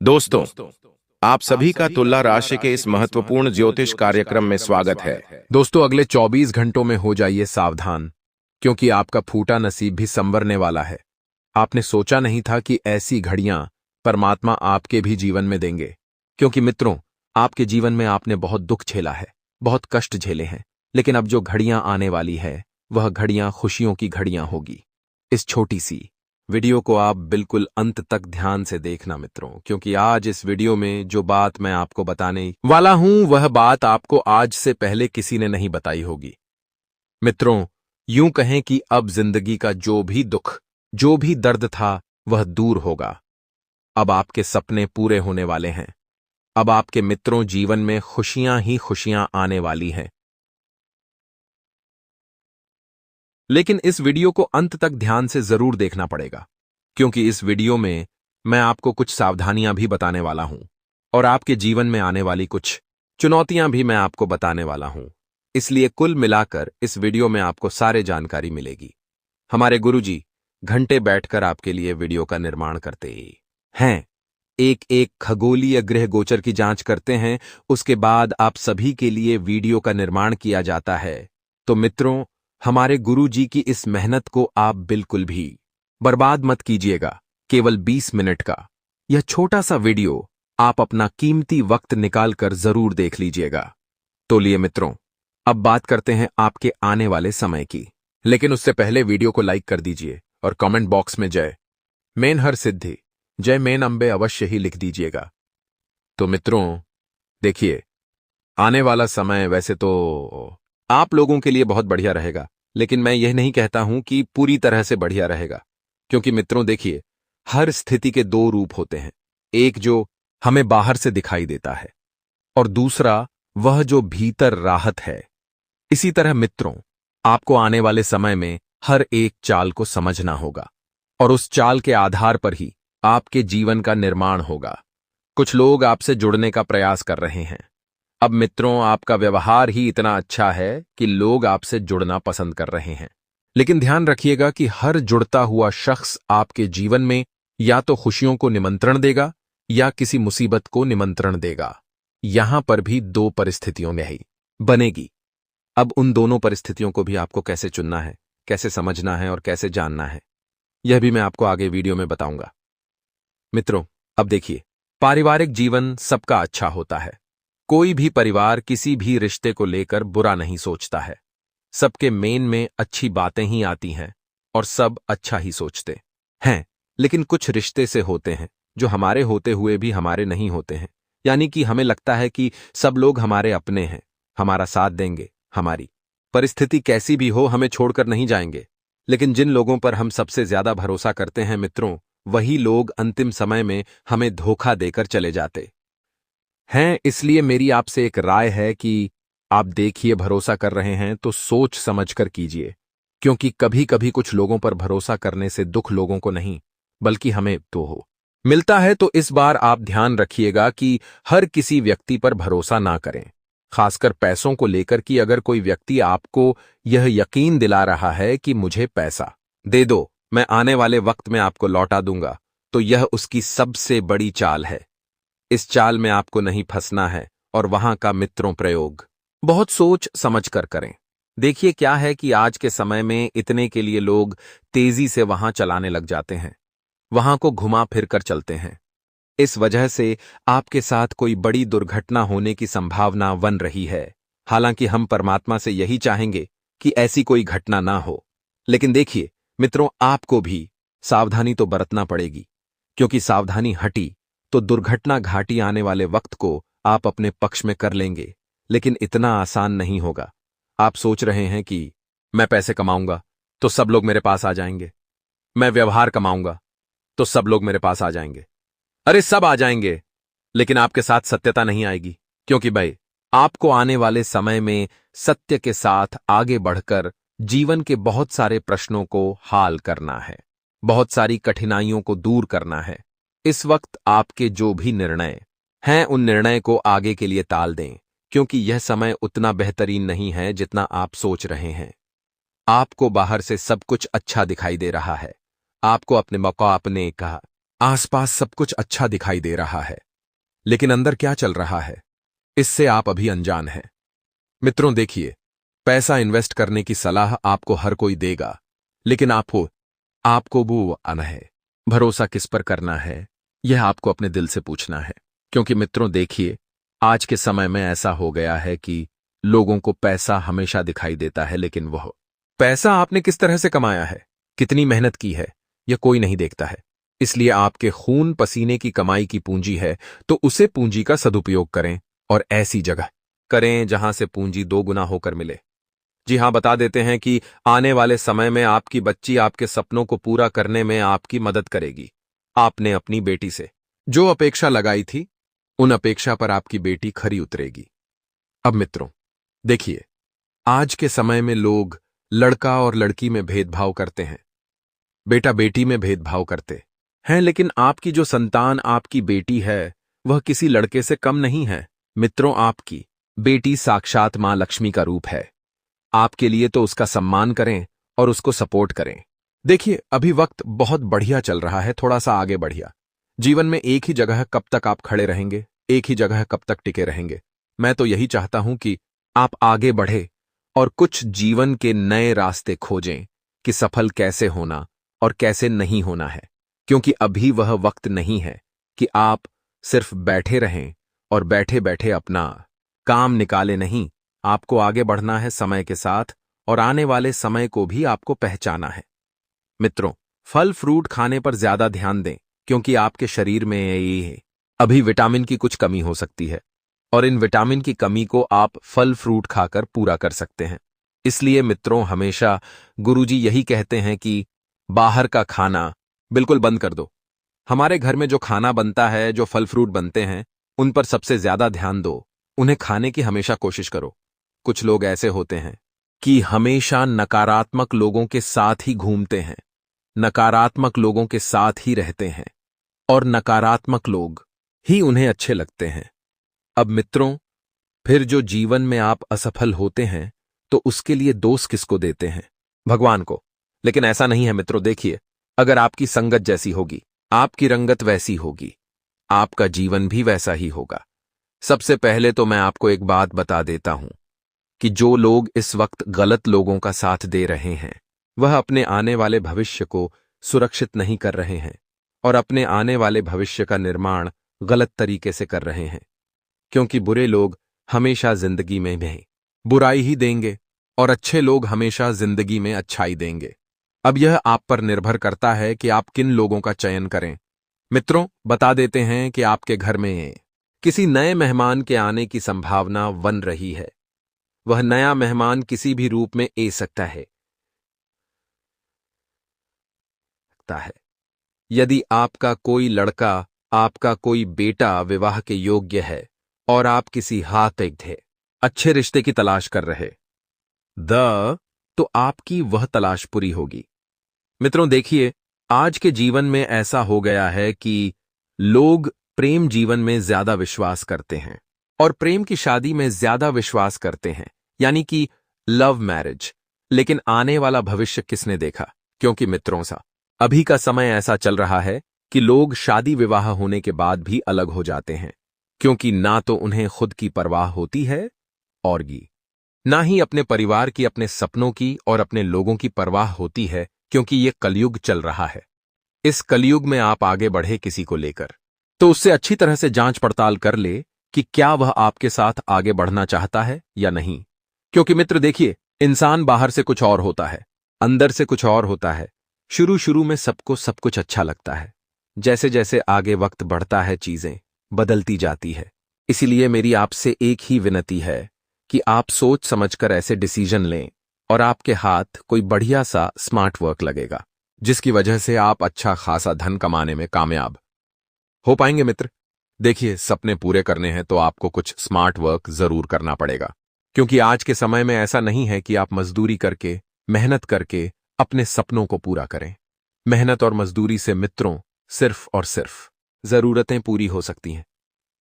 दोस्तों, आप सभी का तुला राशि के इस महत्वपूर्ण ज्योतिष कार्यक्रम में स्वागत है। दोस्तों, अगले 24 घंटों में हो जाइए सावधान, क्योंकि आपका फूटा नसीब भी संवरने वाला है। आपने सोचा नहीं था कि ऐसी घड़ियां परमात्मा आपके भी जीवन में देंगे, क्योंकि मित्रों, आपके जीवन में आपने बहुत दुख झेला है, बहुत कष्ट झेले हैं, लेकिन अब जो घड़ियां आने वाली है वह घड़ियां खुशियों की घड़ियां होगी। इस छोटी सी वीडियो को आप बिल्कुल अंत तक ध्यान से देखना मित्रों, क्योंकि आज इस वीडियो में जो बात मैं आपको बताने वाला हूं वह बात आपको आज से पहले किसी ने नहीं बताई होगी। मित्रों, यूं कहें कि अब जिंदगी का जो भी दुख, जो भी दर्द था वह दूर होगा। अब आपके सपने पूरे होने वाले हैं। अब आपके मित्रों जीवन में खुशियां ही खुशियां आने वाली हैं। लेकिन इस वीडियो को अंत तक ध्यान से जरूर देखना पड़ेगा, क्योंकि इस वीडियो में मैं आपको कुछ सावधानियां भी बताने वाला हूं और आपके जीवन में आने वाली कुछ चुनौतियां भी मैं आपको बताने वाला हूं। इसलिए कुल मिलाकर इस वीडियो में आपको सारे जानकारी मिलेगी। हमारे गुरुजी घंटे बैठकर आपके लिए वीडियो का निर्माण करते हैं, एक एक खगोलीय ग्रह गोचर की जांच करते हैं, उसके बाद आप सभी के लिए वीडियो का निर्माण किया जाता है। तो मित्रों, हमारे गुरु जी की इस मेहनत को आप बिल्कुल भी बर्बाद मत कीजिएगा। केवल 20 मिनट का यह छोटा सा वीडियो आप अपना कीमती वक्त निकालकर जरूर देख लीजिएगा। तो लिए मित्रों, अब बात करते हैं आपके आने वाले समय की। लेकिन उससे पहले वीडियो को लाइक कर दीजिए और कमेंट बॉक्स में जय मेन हर सिद्धि, जय मेन अंबे अवश्य ही लिख दीजिएगा। तो मित्रों देखिए, आने वाला समय वैसे तो आप लोगों के लिए बहुत बढ़िया रहेगा, लेकिन मैं यह नहीं कहता हूं कि पूरी तरह से बढ़िया रहेगा, क्योंकि मित्रों देखिए, हर स्थिति के दो रूप होते हैं। एक जो हमें बाहर से दिखाई देता है और दूसरा वह जो भीतर राहत है। इसी तरह मित्रों, आपको आने वाले समय में हर एक चाल को समझना होगा और उस चाल के आधार पर ही आपके जीवन का निर्माण होगा। कुछ लोग आपसे जुड़ने का प्रयास कर रहे हैं। अब मित्रों, आपका व्यवहार ही इतना अच्छा है कि लोग आपसे जुड़ना पसंद कर रहे हैं। लेकिन ध्यान रखिएगा कि हर जुड़ता हुआ शख्स आपके जीवन में या तो खुशियों को निमंत्रण देगा या किसी मुसीबत को निमंत्रण देगा। यहां पर भी दो परिस्थितियों में ही बनेगी। अब उन दोनों परिस्थितियों को भी आपको कैसे चुनना है, कैसे समझना है और कैसे जानना है, यह भी मैं आपको आगे वीडियो में बताऊंगा। मित्रों, अब देखिए, पारिवारिक जीवन सबका अच्छा होता है। कोई भी परिवार किसी भी रिश्ते को लेकर बुरा नहीं सोचता है। सबके मेन में अच्छी बातें ही आती हैं और सब अच्छा ही सोचते हैं। लेकिन कुछ रिश्ते से होते हैं जो हमारे होते हुए भी हमारे नहीं होते हैं। यानी कि हमें लगता है कि सब लोग हमारे अपने हैं, हमारा साथ देंगे, हमारी परिस्थिति कैसी भी हो हमें छोड़कर नहीं जाएंगे। लेकिन जिन लोगों पर हम सबसे ज्यादा भरोसा करते हैं मित्रों, वही लोग अंतिम समय में हमें धोखा देकर चले जाते हैं। इसलिए मेरी आपसे एक राय है कि आप देखिए, भरोसा कर रहे हैं तो सोच समझ कर कीजिए, क्योंकि कभी कभी कुछ लोगों पर भरोसा करने से दुख लोगों को नहीं बल्कि हमें तो हो मिलता है। तो इस बार आप ध्यान रखिएगा कि हर किसी व्यक्ति पर भरोसा ना करें, खासकर पैसों को लेकर। कि अगर कोई व्यक्ति आपको यह यकीन दिला रहा है कि मुझे पैसा दे दो, मैं आने वाले वक्त में आपको लौटा दूंगा, तो यह उसकी सबसे बड़ी चाल है। इस चाल में आपको नहीं फंसना है और वहां का मित्रों प्रयोग बहुत सोच समझ कर करें। देखिए, क्या है कि आज के समय में इतने के लिए लोग तेजी से वहां चलाने लग जाते हैं, वहां को घुमा फिर कर चलते हैं। इस वजह से आपके साथ कोई बड़ी दुर्घटना होने की संभावना बन रही है। हालांकि हम परमात्मा से यही चाहेंगे कि ऐसी कोई घटना ना हो। लेकिन देखिए मित्रों, आपको भी सावधानी तो बरतना पड़ेगी, क्योंकि सावधानी हटी तो दुर्घटना घाटी आने वाले वक्त को आप अपने पक्ष में कर लेंगे। लेकिन इतना आसान नहीं होगा। आप सोच रहे हैं कि मैं पैसे कमाऊंगा तो सब लोग मेरे पास आ जाएंगे, मैं व्यवहार कमाऊंगा तो सब लोग मेरे पास आ जाएंगे। अरे सब आ जाएंगे, लेकिन आपके साथ सत्यता नहीं आएगी, क्योंकि भाई, आपको आने वाले समय में सत्य के साथ आगे बढ़कर जीवन के बहुत सारे प्रश्नों को हल करना है, बहुत सारी कठिनाइयों को दूर करना है। इस वक्त आपके जो भी निर्णय हैं उन निर्णय को आगे के लिए टाल दें, क्योंकि यह समय उतना बेहतरीन नहीं है जितना आप सोच रहे हैं। आपको बाहर से सब कुछ अच्छा दिखाई दे रहा है, आपको अपने मौका अपने कहा आसपास सब कुछ अच्छा दिखाई दे रहा है, लेकिन अंदर क्या चल रहा है इससे आप अभी अनजान हैं। मित्रों देखिए, पैसा इन्वेस्ट करने की सलाह आपको हर कोई देगा, लेकिन आपको वो आना है, भरोसा किस पर करना है, यह आपको अपने दिल से पूछना है। क्योंकि मित्रों देखिए, आज के समय में ऐसा हो गया है कि लोगों को पैसा हमेशा दिखाई देता है, लेकिन वह पैसा आपने किस तरह से कमाया है, कितनी मेहनत की है, यह कोई नहीं देखता है। इसलिए आपके खून पसीने की कमाई की पूंजी है, तो उसे पूंजी का सदुपयोग करें और ऐसी जगह करें जहां से पूंजी 2 गुना होकर मिले। जी हां, बता देते हैं कि आने वाले समय में आपकी बच्ची आपके सपनों को पूरा करने में आपकी मदद करेगी। आपने अपनी बेटी से जो अपेक्षा लगाई थी, उन अपेक्षा पर आपकी बेटी खरी उतरेगी। अब मित्रों देखिए, आज के समय में लोग लड़का और लड़की में भेदभाव करते हैं, बेटा बेटी में भेदभाव करते हैं, लेकिन आपकी जो संतान आपकी बेटी है, वह किसी लड़के से कम नहीं है। मित्रों, आपकी बेटी साक्षात मां लक्ष्मी का रूप है। आपके लिए तो उसका सम्मान करें और उसको सपोर्ट करें। देखिए, अभी वक्त बहुत बढ़िया चल रहा है, थोड़ा सा आगे बढ़िया। जीवन में एक ही जगह कब तक आप खड़े रहेंगे, एक ही जगह कब तक टिके रहेंगे। मैं तो यही चाहता हूं कि आप आगे बढ़े और कुछ जीवन के नए रास्ते खोजें कि सफल कैसे होना और कैसे नहीं होना है। क्योंकि अभी वह वक्त नहीं है कि आप सिर्फ बैठे रहें और बैठे बैठे अपना काम निकाले, नहीं। आपको आगे बढ़ना है समय के साथ, और आने वाले समय को भी आपको पहचाना है। मित्रों, फल फ्रूट खाने पर ज्यादा ध्यान दें, क्योंकि आपके शरीर में ये अभी विटामिन की कुछ कमी हो सकती है, और इन विटामिन की कमी को आप फल फ्रूट खाकर पूरा कर सकते हैं। इसलिए मित्रों, हमेशा गुरुजी यही कहते हैं कि बाहर का खाना बिल्कुल बंद कर दो। हमारे घर में जो खाना बनता है, जो फल फ्रूट बनते हैं, उन पर सबसे ज्यादा ध्यान दो। उन्हें खाने की हमेशा कोशिश करो। कुछ लोग ऐसे होते हैं कि हमेशा नकारात्मक लोगों के साथ ही घूमते हैं, नकारात्मक लोगों के साथ ही रहते हैं, और नकारात्मक लोग ही उन्हें अच्छे लगते हैं। अब मित्रों, फिर जो जीवन में आप असफल होते हैं, तो उसके लिए दोष किसको देते हैं? भगवान को। लेकिन ऐसा नहीं है मित्रों। देखिए, अगर आपकी संगत जैसी होगी, आपकी रंगत वैसी होगी, आपका जीवन भी वैसा ही होगा। सबसे पहले तो मैं आपको एक बात बता देता हूं कि जो लोग इस वक्त गलत लोगों का साथ दे रहे हैं, वह अपने आने वाले भविष्य को सुरक्षित नहीं कर रहे हैं, और अपने आने वाले भविष्य का निर्माण गलत तरीके से कर रहे हैं। क्योंकि बुरे लोग हमेशा जिंदगी में भी बुराई ही देंगे, और अच्छे लोग हमेशा जिंदगी में अच्छाई देंगे। अब यह आप पर निर्भर करता है कि आप किन लोगों का चयन करें। मित्रों, बता देते हैं कि आपके घर में किसी नए मेहमान के आने की संभावना बन रही है। वह नया मेहमान किसी भी रूप में आ सकता है। यदि आपका कोई लड़का, आपका कोई बेटा विवाह के योग्य है, और आप किसी अच्छे रिश्ते की तलाश कर रहे तो आपकी वह तलाश पूरी होगी। मित्रों देखिए, आज के जीवन में ऐसा हो गया है कि लोग प्रेम जीवन में ज्यादा विश्वास करते हैं, और प्रेम की शादी में ज्यादा विश्वास करते हैं, यानी कि लव मैरिज। लेकिन आने वाला भविष्य किसने देखा? क्योंकि मित्रों सा अभी का समय ऐसा चल रहा है कि लोग शादी विवाह होने के बाद भी अलग हो जाते हैं, क्योंकि ना तो उन्हें खुद की परवाह होती है और ना ही अपने परिवार की, अपने सपनों की और अपने लोगों की परवाह होती है। क्योंकि ये कलयुग चल रहा है। इस कलयुग में आप आगे बढ़े किसी को लेकर, तो उससे अच्छी तरह से जांच पड़ताल कर ले कि क्या वह आपके साथ आगे बढ़ना चाहता है या नहीं। क्योंकि मित्र देखिए, इंसान बाहर से कुछ और होता है, अंदर से कुछ और होता है। शुरू में सबको सब कुछ अच्छा लगता है, जैसे जैसे आगे वक्त बढ़ता है चीजें बदलती जाती है। इसीलिए मेरी आपसे एक ही विनती है कि आप सोच समझकर ऐसे डिसीजन लें, और आपके हाथ कोई बढ़िया सा स्मार्ट वर्क लगेगा, जिसकी वजह से आप अच्छा खासा धन कमाने में कामयाब हो पाएंगे। मित्र देखिए, सपने पूरे करने हैं तो आपको कुछ स्मार्ट वर्क जरूर करना पड़ेगा। क्योंकि आज के समय में ऐसा नहीं है कि आप मजदूरी करके, मेहनत करके अपने सपनों को पूरा करें। मेहनत और मजदूरी से मित्रों सिर्फ और सिर्फ जरूरतें पूरी हो सकती हैं,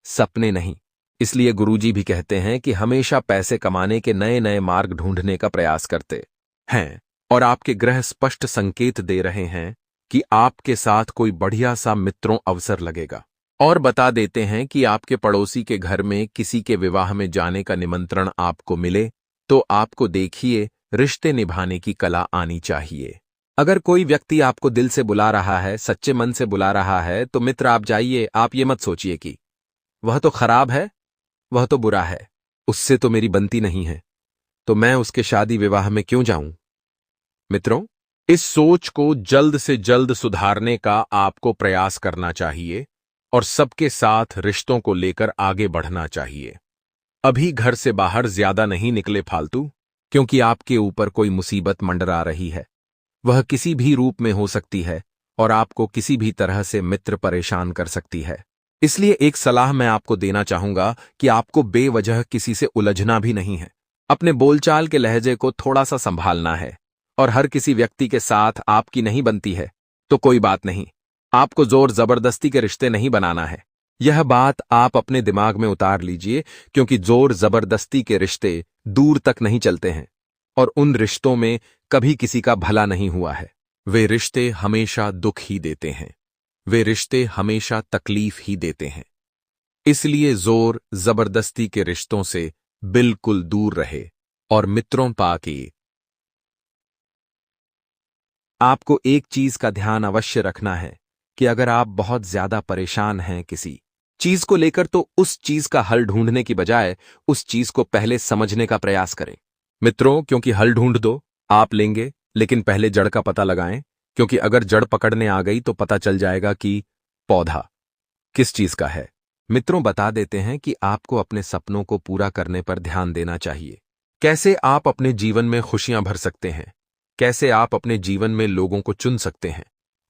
सपने नहीं। इसलिए गुरुजी भी कहते हैं कि हमेशा पैसे कमाने के नए नए मार्ग ढूंढने का प्रयास करते हैं, और आपके ग्रह स्पष्ट संकेत दे रहे हैं कि आपके साथ कोई बढ़िया सा मित्रों अवसर लगेगा। और बता देते हैं कि आपके पड़ोसी के घर में किसी के विवाह में जाने का निमंत्रण आपको मिले तो आपको देखिए रिश्ते निभाने की कला आनी चाहिए। अगर कोई व्यक्ति आपको दिल से बुला रहा है, सच्चे मन से बुला रहा है, तो मित्र आप जाइए। आप ये मत सोचिए कि वह तो खराब है, वह तो बुरा है, उससे तो मेरी बनती नहीं है, तो मैं उसके शादी विवाह में क्यों जाऊं। मित्रों, इस सोच को जल्द से जल्द सुधारने का आपको प्रयास करना चाहिए और सबके साथ रिश्तों को लेकर आगे बढ़ना चाहिए। अभी घर से बाहर ज्यादा नहीं निकले फालतू, क्योंकि आपके ऊपर कोई मुसीबत मंडरा रही है। वह किसी भी रूप में हो सकती है और आपको किसी भी तरह से मित्र परेशान कर सकती है। इसलिए एक सलाह मैं आपको देना चाहूंगा कि आपको बेवजह किसी से उलझना भी नहीं है। अपने बोलचाल के लहजे को थोड़ा सा संभालना है और हर किसी व्यक्ति के साथ आपकी नहीं बनती है तो कोई बात नहीं। आपको जोर जबरदस्ती के रिश्ते नहीं बनाना है। यह बात आप अपने दिमाग में उतार लीजिए, क्योंकि जोर जबरदस्ती के रिश्ते दूर तक नहीं चलते हैं और उन रिश्तों में कभी किसी का भला नहीं हुआ है। वे रिश्ते हमेशा दुख ही देते हैं, वे रिश्ते हमेशा तकलीफ ही देते हैं। इसलिए जोर जबरदस्ती के रिश्तों से बिल्कुल दूर रहे और मित्रों पाके। आपको एक चीज का ध्यान अवश्य रखना है कि अगर आप बहुत ज्यादा परेशान हैं किसी चीज को लेकर, तो उस चीज का हल ढूंढने की बजाय उस चीज को पहले समझने का प्रयास करें। मित्रों, क्योंकि हल ढूंढ दो आप लेंगे, लेकिन पहले जड़ का पता लगाएं, क्योंकि अगर जड़ पकड़ने आ गई तो पता चल जाएगा कि पौधा किस चीज का है। मित्रों, बता देते हैं कि आपको अपने सपनों को पूरा करने पर ध्यान देना चाहिए। कैसे आप अपने जीवन में खुशियां भर सकते हैं, कैसे आप अपने जीवन में लोगों को चुन सकते हैं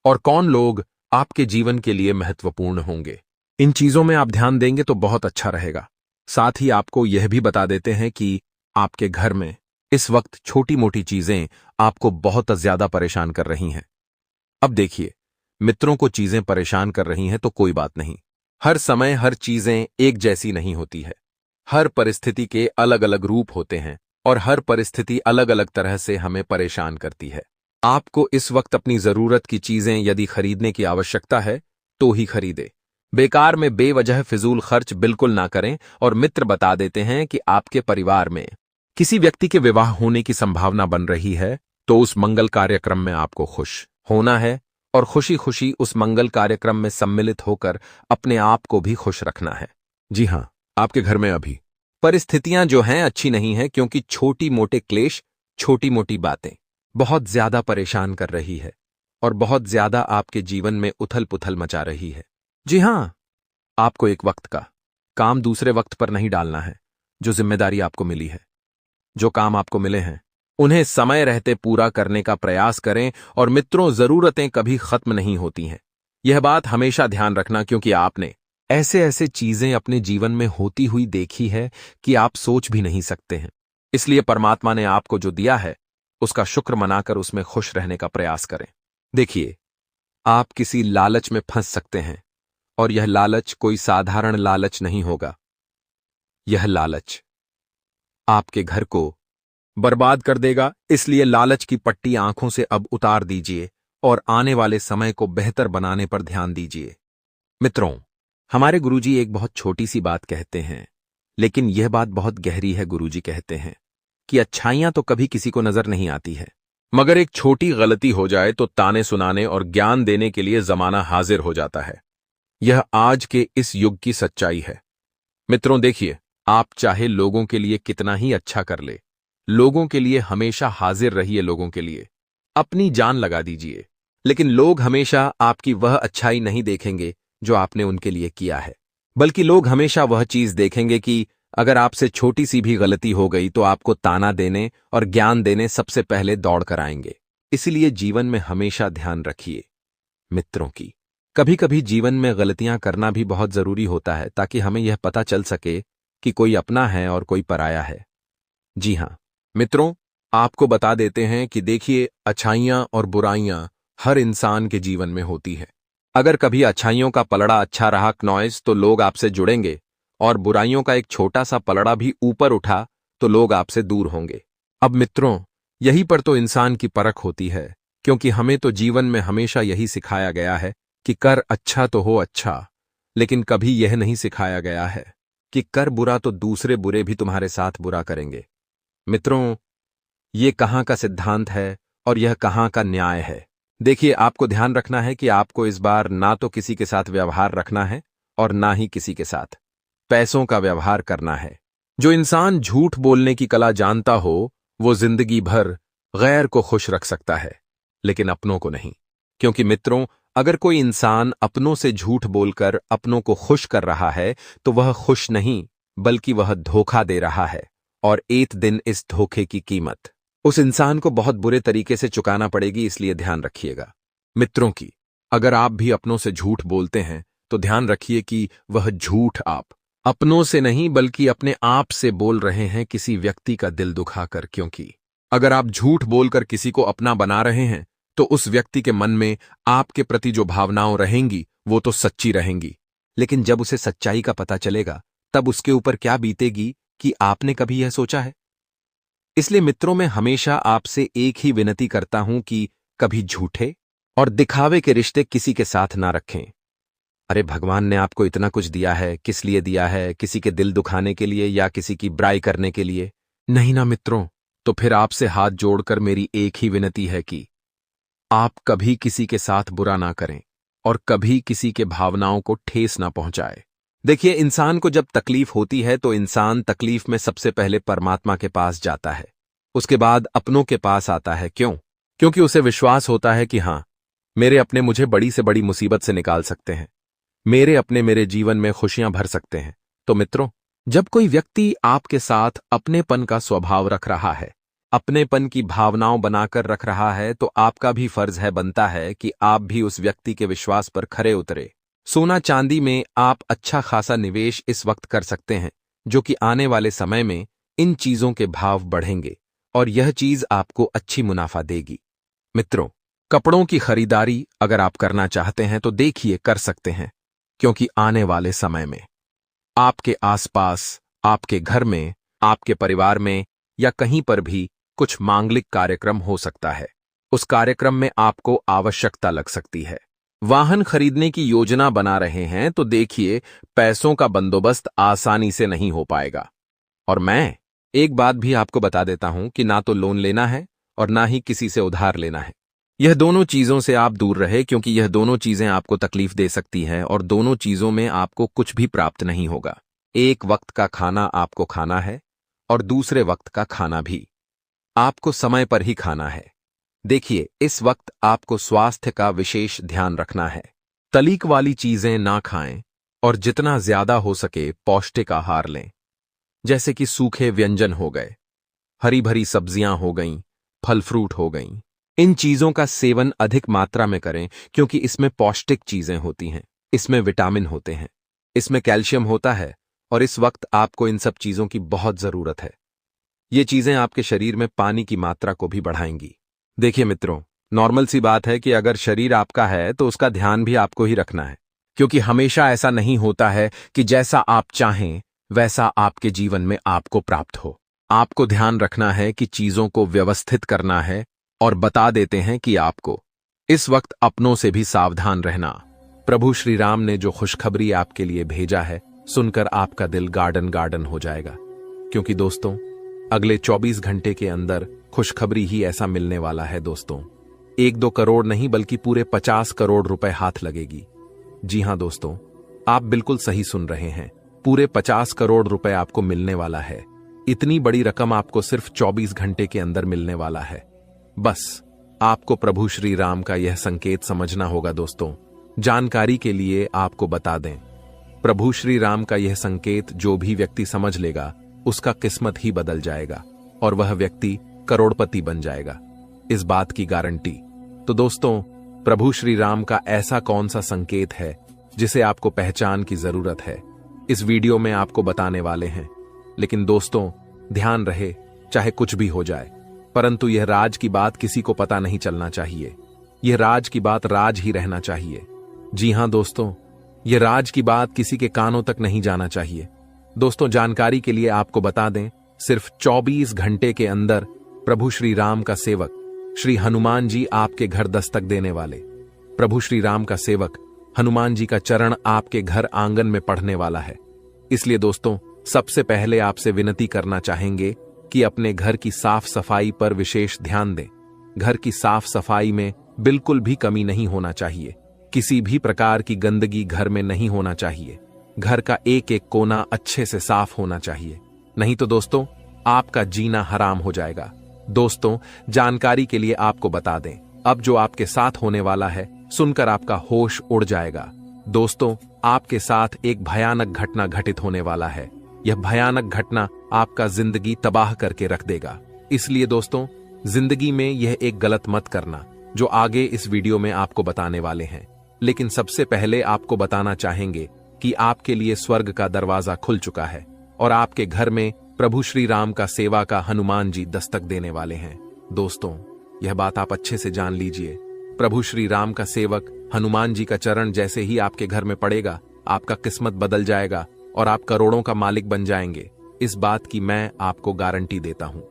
और कौन लोग आपके जीवन के लिए महत्वपूर्ण होंगे। इन चीजों में आप ध्यान देंगे तो बहुत अच्छा रहेगा। साथ ही आपको यह भी बता देते हैं कि आपके घर में इस वक्त छोटी मोटी चीजें आपको बहुत ज्यादा परेशान कर रही हैं। अब देखिए, मित्रों को चीजें परेशान कर रही हैं तो कोई बात नहीं। हर समय हर चीजें एक जैसी नहीं होती है। हर परिस्थिति के अलग अलग रूप होते हैं और हर परिस्थिति अलग अलग तरह से हमें परेशान करती है। आपको इस वक्त अपनी जरूरत की चीजें यदि खरीदने की आवश्यकता है तो ही खरीदे। बेकार में बेवजह फिजूल खर्च बिल्कुल ना करें। और मित्र बता देते हैं कि आपके परिवार में किसी व्यक्ति के विवाह होने की संभावना बन रही है, तो उस मंगल कार्यक्रम में आपको खुश होना है और खुशी खुशी उस मंगल कार्यक्रम में सम्मिलित होकर अपने आप को भी खुश रखना है। जी हां, आपके घर में अभी परिस्थितियां जो हैं अच्छी नहीं है, क्योंकि छोटी मोटे क्लेश, छोटी मोटी बातें बहुत ज्यादा परेशान कर रही है और बहुत ज्यादा आपके जीवन में उथल पुथल मचा रही है। जी हां, आपको एक वक्त का काम दूसरे वक्त पर नहीं डालना है। जो जिम्मेदारी आपको मिली है, जो काम आपको मिले हैं, उन्हें समय रहते पूरा करने का प्रयास करें। और मित्रों, जरूरतें कभी खत्म नहीं होती हैं, यह बात हमेशा ध्यान रखना, क्योंकि आपने ऐसे ऐसे चीजें अपने जीवन में होती हुई देखी है कि आप सोच भी नहीं सकते हैं। इसलिए परमात्मा ने आपको जो दिया है उसका शुक्र मनाकर उसमें खुश रहने का प्रयास करें। देखिए, आप किसी लालच में फंस सकते हैं और यह लालच कोई साधारण लालच नहीं होगा। यह लालच आपके घर को बर्बाद कर देगा। इसलिए लालच की पट्टी आंखों से अब उतार दीजिए और आने वाले समय को बेहतर बनाने पर ध्यान दीजिए। मित्रों, हमारे गुरुजी एक बहुत छोटी सी बात कहते हैं, लेकिन यह बात बहुत गहरी है। गुरुजी कहते हैं कि अच्छाइयां तो कभी किसी को नजर नहीं आती है, मगर एक छोटी गलती हो जाए तो ताने सुनाने और ज्ञान देने के लिए जमाना हाजिर हो जाता है। यह आज के इस युग की सच्चाई है। मित्रों, देखिए, आप चाहे लोगों के लिए कितना ही अच्छा कर ले, लोगों के लिए हमेशा हाजिर रहिए। लोगों के लिए अपनी जान लगा दीजिए, लेकिन लोग हमेशा आपकी वह अच्छाई नहीं देखेंगे जो आपने उनके लिए किया है, बल्कि लोग हमेशा वह चीज देखेंगे कि अगर आपसे छोटी सी भी गलती हो गई तो आपको ताना देने और ज्ञान देने सबसे पहले दौड़ कर आएंगे। इसलिए जीवन में हमेशा ध्यान रखिए मित्रों की। कभी कभी जीवन में गलतियां करना भी बहुत जरूरी होता है, ताकि हमें यह पता चल सके कि कोई अपना है और कोई पराया है। जी हां मित्रों, आपको बता देते हैं कि देखिए, अच्छाइयां और बुराइयां हर इंसान के जीवन में होती है। अगर कभी अच्छाइयों का पलड़ा अच्छा रहा क्नॉइस तो लोग आपसे जुड़ेंगे, और बुराइयों का एक छोटा सा पलड़ा भी ऊपर उठा तो लोग आपसे दूर होंगे। अब मित्रों, यही पर तो इंसान की परख होती है क्योंकि हमें तो जीवन में हमेशा यही सिखाया गया है कि कर अच्छा तो हो अच्छा, लेकिन कभी यह नहीं सिखाया गया है कि कर बुरा तो दूसरे बुरे भी तुम्हारे साथ बुरा करेंगे। मित्रों, ये कहाँ का सिद्धांत है और यह कहाँ का न्याय है? देखिए, आपको ध्यान रखना है कि आपको इस बार ना तो किसी के साथ व्यवहार रखना है और ना ही किसी के साथ पैसों का व्यवहार करना है। जो इंसान झूठ बोलने की कला जानता हो, वो जिंदगी भर गैर को खुश रख सकता है, लेकिन अपनों को नहीं। क्योंकि मित्रों, अगर कोई इंसान अपनों से झूठ बोलकर अपनों को खुश कर रहा है, तो वह खुश नहीं, बल्कि वह धोखा दे रहा है। और एक दिन इस धोखे की कीमत उस इंसान को बहुत बुरे तरीके से चुकाना पड़ेगी, इसलिए ध्यान रखिएगा। मित्रों की, अगर आप भी अपनों से झूठ बोलते हैं, तो ध्यान रखिए कि वह झूठ आप अपनों से नहीं, बल्कि अपने आप से बोल रहे हैं, किसी व्यक्ति का दिल दुखाकर। क्योंकि अगर आप झूठ बोलकर किसी को अपना बना रहे हैं, तो उस व्यक्ति के मन में आपके प्रति जो भावनाएं रहेंगी, वो तो सच्ची रहेंगी, लेकिन जब उसे सच्चाई का पता चलेगा, तब उसके ऊपर क्या बीतेगी कि आपने कभी यह सोचा है? इसलिए मित्रों, मैं हमेशा आपसे एक ही विनती करता हूं कि कभी झूठे और दिखावे के रिश्ते किसी के साथ ना रखें। अरे, भगवान ने आपको इतना कुछ दिया है, किस लिए दिया है? किसी के दिल दुखाने के लिए या किसी की बुराई करने के लिए? नहीं ना मित्रों। तो फिर आपसे हाथ जोड़कर मेरी एक ही विनती है कि आप कभी किसी के साथ बुरा ना करें और कभी किसी के भावनाओं को ठेस ना पहुंचाए। देखिए, इंसान को जब तकलीफ होती है, तो इंसान तकलीफ में सबसे पहले परमात्मा के पास जाता है, उसके बाद अपनों के पास आता है। क्यों? क्योंकि उसे विश्वास होता है कि हां, मेरे अपने मुझे बड़ी से बड़ी मुसीबत से निकाल सकते हैं, मेरे अपने मेरे जीवन में खुशियां भर सकते हैं। तो मित्रों, जब कोई व्यक्ति आपके साथ अपनेपन का स्वभाव रख रहा है, अपनेपन की भावनाओं बनाकर रख रहा है, तो आपका भी फर्ज है, बनता है कि आप भी उस व्यक्ति के विश्वास पर खरे उतरे। सोना चांदी में आप अच्छा खासा निवेश इस वक्त कर सकते हैं, जो कि आने वाले समय में इन चीजों के भाव बढ़ेंगे और यह चीज आपको अच्छी मुनाफा देगी। मित्रों, कपड़ों की खरीदारी अगर आप करना चाहते हैं, तो देखिए, कर सकते हैं, क्योंकि आने वाले समय में आपके आसपास, आपके घर में, आपके परिवार में या कहीं पर भी कुछ मांगलिक कार्यक्रम हो सकता है। उस कार्यक्रम में आपको आवश्यकता लग सकती है। वाहन खरीदने की योजना बना रहे हैं, तो देखिए, पैसों का बंदोबस्त आसानी से नहीं हो पाएगा। और मैं एक बात भी आपको बता देता हूं कि ना तो लोन लेना है और ना ही किसी से उधार लेना है। यह दोनों चीजों से आप दूर रहे, क्योंकि यह दोनों चीजें आपको तकलीफ दे सकती हैं और दोनों चीजों में आपको कुछ भी प्राप्त नहीं होगा। एक वक्त का खाना आपको खाना है और दूसरे वक्त का खाना भी आपको समय पर ही खाना है। देखिए, इस वक्त आपको स्वास्थ्य का विशेष ध्यान रखना है। तलीक वाली चीजें ना खाएं और जितना ज्यादा हो सके पौष्टिक आहार लें, जैसे कि सूखे व्यंजन हो गए, हरी भरी सब्जियां हो गईं, फल फ्रूट हो गईं। इन चीजों का सेवन अधिक मात्रा में करें, क्योंकि इसमें पौष्टिक चीजें होती हैं, इसमें विटामिन होते हैं, इसमें कैल्शियम होता है और इस वक्त आपको इन सब चीजों की बहुत जरूरत है। ये चीजें आपके शरीर में पानी की मात्रा को भी बढ़ाएंगी। देखिए मित्रों, नॉर्मल सी बात है कि अगर शरीर आपका है, तो उसका ध्यान भी आपको ही रखना है, क्योंकि हमेशा ऐसा नहीं होता है कि जैसा आप चाहें वैसा आपके जीवन में आपको प्राप्त हो। आपको ध्यान रखना है कि चीजों को व्यवस्थित करना है और बता देते हैं कि आपको इस वक्त अपनों से भी सावधान रहना। प्रभु श्री राम ने जो खुशखबरी आपके लिए भेजा है, सुनकर आपका दिल गार्डन गार्डन हो जाएगा, क्योंकि दोस्तों, अगले 24 घंटे के अंदर खुशखबरी ही ऐसा मिलने वाला है। दोस्तों, 1-2 करोड़ नहीं, बल्कि पूरे 50 करोड़ रुपए हाथ लगेगी। जी हां दोस्तों, आप बिल्कुल सही सुन रहे हैं, पूरे 50 करोड़ रुपए आपको मिलने वाला है। इतनी बड़ी रकम आपको सिर्फ 24 घंटे के अंदर मिलने वाला है। बस आपको प्रभु श्री राम का यह संकेत समझना होगा। दोस्तों, जानकारी के लिए आपको बता दें, प्रभु श्री राम का यह संकेत जो भी व्यक्ति समझ लेगा, उसका किस्मत ही बदल जाएगा और वह व्यक्ति करोड़पति बन जाएगा, इस बात की गारंटी। तो दोस्तों, प्रभु श्री राम का ऐसा कौन सा संकेत है जिसे आपको पहचान की जरूरत है, इस वीडियो में आपको बताने वाले हैं। लेकिन दोस्तों, ध्यान रहे, चाहे कुछ भी हो जाए, परंतु यह राज की बात किसी को पता नहीं चलना चाहिए। यह राज की बात राज ही रहना चाहिए। जी हां दोस्तों, यह राज की बात किसी के कानों तक नहीं जाना चाहिए। दोस्तों, जानकारी के लिए आपको बता दें, सिर्फ 24 घंटे के अंदर प्रभु श्री राम का सेवक श्री हनुमान जी आपके घर दस्तक देने वाले। प्रभु श्री राम का सेवक हनुमान जी का चरण आपके घर आंगन में पढ़ने वाला है। इसलिए दोस्तों, सबसे पहले आपसे विनती करना चाहेंगे कि अपने घर की साफ सफाई पर विशेष ध्यान दें। घर की साफ सफाई में बिल्कुल भी कमी नहीं होना चाहिए। किसी भी प्रकार की गंदगी घर में नहीं होना चाहिए। घर का एक एक कोना अच्छे से साफ होना चाहिए, नहीं तो दोस्तों आपका जीना हराम हो जाएगा। दोस्तों, जानकारी के लिए आपको बता दें, अब जो आपके साथ होने वाला है सुनकर आपका होश उड़ जाएगा। दोस्तों, आपके साथ एक भयानक घटना घटित होने वाला है। यह भयानक घटना आपका जिंदगी तबाह करके रख देगा। इसलिए दोस्तों, जिंदगी में यह एक गलत मत करना जो आगे इस वीडियो में आपको बताने वाले हैं। लेकिन सबसे पहले आपको बताना चाहेंगे कि आपके लिए स्वर्ग का दरवाजा खुल चुका है और आपके घर में प्रभु श्री राम का सेवा का हनुमान जी दस्तक देने वाले हैं। दोस्तों, यह बात आप अच्छे से जान लीजिए। प्रभु श्री राम का सेवक हनुमान जी का चरण जैसे ही आपके घर में पड़ेगा, आपका किस्मत बदल जाएगा और आप करोड़ों का मालिक बन जाएंगे। इस बात की मैं आपको गारंटी देता हूं।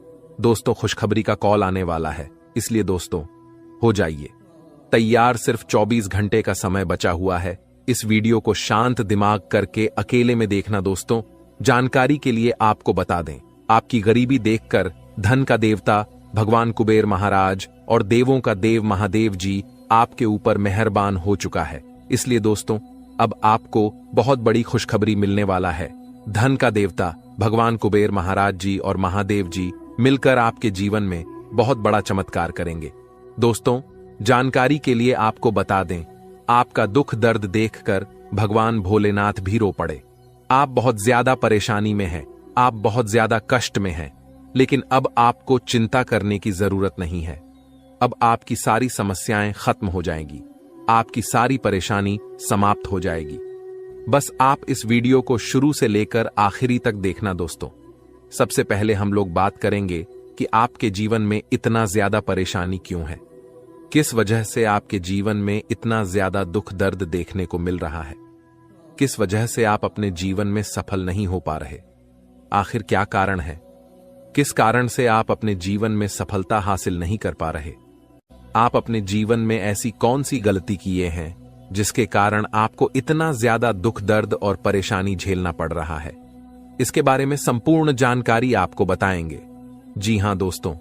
दोस्तों, खुशखबरी का कॉल आने वाला है, इसलिए दोस्तों हो जाइए तैयार। सिर्फ 24 घंटे का समय बचा हुआ है। इस वीडियो को शांत दिमाग करके अकेले में देखना। दोस्तों, जानकारी के लिए आपको बता दें, आपकी गरीबी देखकर धन का देवता भगवान कुबेर महाराज और देवों का देव महादेव जी आपके ऊपर मेहरबान हो चुका है। इसलिए दोस्तों, अब आपको बहुत बड़ी खुशखबरी मिलने वाला है। धन का देवता भगवान कुबेर महाराज जी और महादेव जी मिलकर आपके जीवन में बहुत बड़ा चमत्कार करेंगे। दोस्तों, जानकारी के लिए आपको बता दें, आपका दुख दर्द देखकर भगवान भोलेनाथ भी रो पड़े। आप बहुत ज्यादा परेशानी में हैं, आप बहुत ज्यादा कष्ट में हैं, लेकिन अब आपको चिंता करने की जरूरत नहीं है। अब आपकी सारी समस्याएं खत्म हो जाएंगी, आपकी सारी परेशानी समाप्त हो जाएगी। बस आप इस वीडियो को शुरू से लेकर आखिरी तक देखना। दोस्तों, सबसे पहले हम लोग बात करेंगे कि आपके जीवन में इतना ज्यादा परेशानी क्यों है, किस वजह से आपके जीवन में इतना ज्यादा दुख दर्द देखने को मिल रहा है, किस वजह से आप अपने जीवन में सफल नहीं हो पा रहे, आखिर क्या कारण है, किस कारण से आप अपने जीवन में सफलता हासिल नहीं कर पा रहे, आप अपने जीवन में ऐसी कौन सी गलती किए हैं जिसके कारण आपको इतना ज्यादा दुख दर्द और परेशानी झेलना पड़ रहा है। इसके बारे में संपूर्ण जानकारी आपको बताएंगे। जी हां दोस्तों,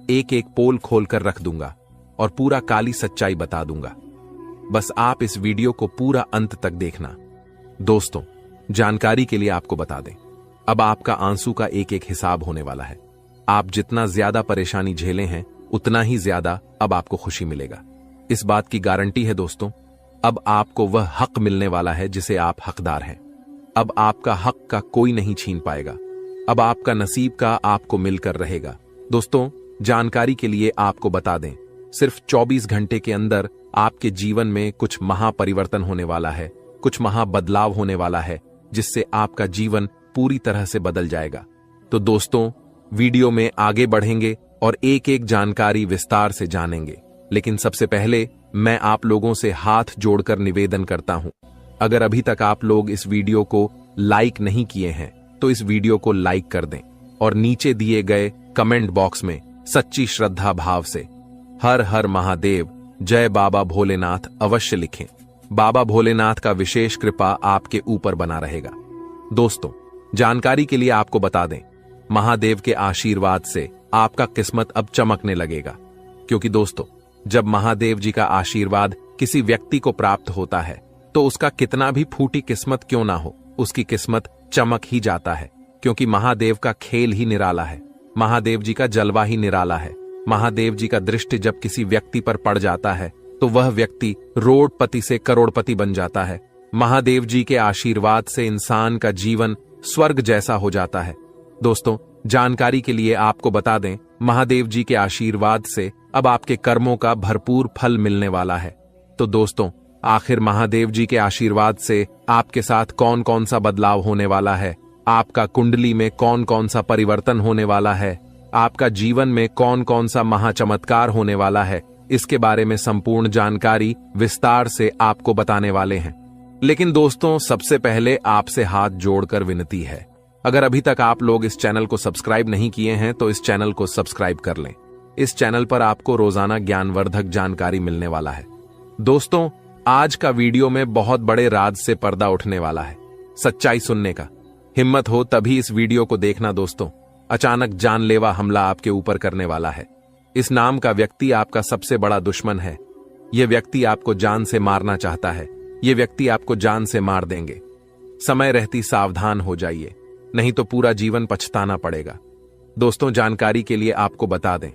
एक एक पोल खोलकर रख दूंगा और पूरा काली सच्चाई बता दूंगा। बस आप इस वीडियो को पूरा अंत तक देखना। दोस्तों, जानकारी के लिए आपको बता दें, अब आपका आंसू का एक एक हिसाब होने वाला है। आप जितना ज्यादा परेशानी झेले हैं उतना ही ज्यादा अब आपको खुशी मिलेगा। इस बात की गारंटी है दोस्तों, अब आपको वह हक मिलने वाला है जिसे आप हकदार हैं। अब आपका हक का कोई नहीं छीन पाएगा। अब आपका नसीब का आपको मिलकर रहेगा। दोस्तों, जानकारी के लिए आपको बता दें, सिर्फ 24 घंटे के अंदर आपके जीवन में कुछ महापरिवर्तन होने वाला है, कुछ महाबदलाव होने वाला है, जिससे आपका जीवन पूरी तरह से बदल जाएगा। तो दोस्तों, वीडियो में आगे बढ़ेंगे और एक एक जानकारी विस्तार से जानेंगे। लेकिन सबसे पहले मैं आप लोगों से हाथ जोड़कर निवेदन करता हूं, अगर अभी तक आप लोग इस वीडियो को लाइक नहीं किए हैं तो इस वीडियो को लाइक कर दें और नीचे दिए गए कमेंट बॉक्स में सच्ची श्रद्धा भाव से हर हर महादेव, जय बाबा भोलेनाथ अवश्य लिखें। बाबा भोलेनाथ का विशेष कृपा आपके ऊपर बना रहेगा। दोस्तों, जानकारी के लिए आपको बता दें, महादेव के आशीर्वाद से आपका किस्मत अब चमकने लगेगा। क्योंकि दोस्तों, जब महादेव जी का आशीर्वाद किसी व्यक्ति को प्राप्त होता है तो उसका कितना भी फूटी किस्मत क्यों ना हो, उसकी किस्मत चमक ही जाता है। क्योंकि महादेव का खेल ही निराला है, महादेव जी का जलवा ही निराला है। महादेव जी का दृष्टि जब किसी व्यक्ति पर पड़ जाता है तो वह व्यक्ति रोडपति से करोड़पति बन जाता है। महादेव जी के आशीर्वाद से इंसान का जीवन स्वर्ग जैसा हो जाता है। दोस्तों, जानकारी के लिए आपको बता दें, महादेव जी के आशीर्वाद से अब आपके कर्मों का भरपूर फल मिलने वाला है। तो दोस्तों, आखिर महादेव जी के आशीर्वाद से आपके साथ कौन कौन सा बदलाव होने वाला है, आपका कुंडली में कौन कौन सा परिवर्तन होने वाला है, आपका जीवन में कौन कौन सा महाचमत्कार होने वाला है, इसके बारे में संपूर्ण जानकारी विस्तार से आपको बताने वाले हैं। लेकिन दोस्तों, सबसे पहले आपसे हाथ जोड़कर विनती है, अगर अभी तक आप लोग इस चैनल को सब्सक्राइब नहीं किए हैं तो इस चैनल को सब्सक्राइब कर लें इस चैनल पर आपको रोजाना ज्ञानवर्धक जानकारी मिलने वाला है। दोस्तों, आज का वीडियो में बहुत बड़े राज से पर्दा उठने वाला है, सच्चाई सुनने का। हिम्मत हो तभी इस वीडियो को देखना दोस्तों। अचानक जानलेवा हमला आपके ऊपर करने वाला है। इस नाम का व्यक्ति आपका सबसे बड़ा दुश्मन है। यह व्यक्ति आपको जान से मारना चाहता है। यह व्यक्ति आपको जान से मार देंगे। समय रहती सावधान हो जाइए, नहीं तो पूरा जीवन पछताना पड़ेगा। दोस्तों, जानकारी के लिए आपको बता दें,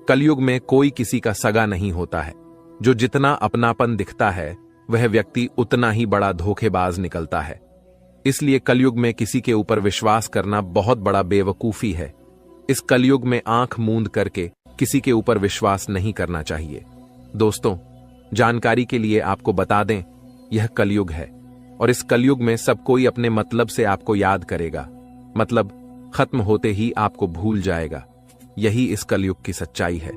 कलयुग में कोई किसी का सगा नहीं होता है। जो जितना अपनापन दिखता है वह व्यक्ति उतना ही बड़ा धोखेबाज निकलता है। इसलिए कलयुग में किसी के ऊपर विश्वास करना बहुत बड़ा बेवकूफी है। इस कलयुग में आंख मूंद करके किसी के ऊपर विश्वास नहीं करना चाहिए। दोस्तों, जानकारी के लिए आपको बता दें, यह कलयुग है और इस कलयुग में सब कोई अपने मतलब से आपको याद करेगा, मतलब खत्म होते ही आपको भूल जाएगा। यही इस कलयुग की सच्चाई है।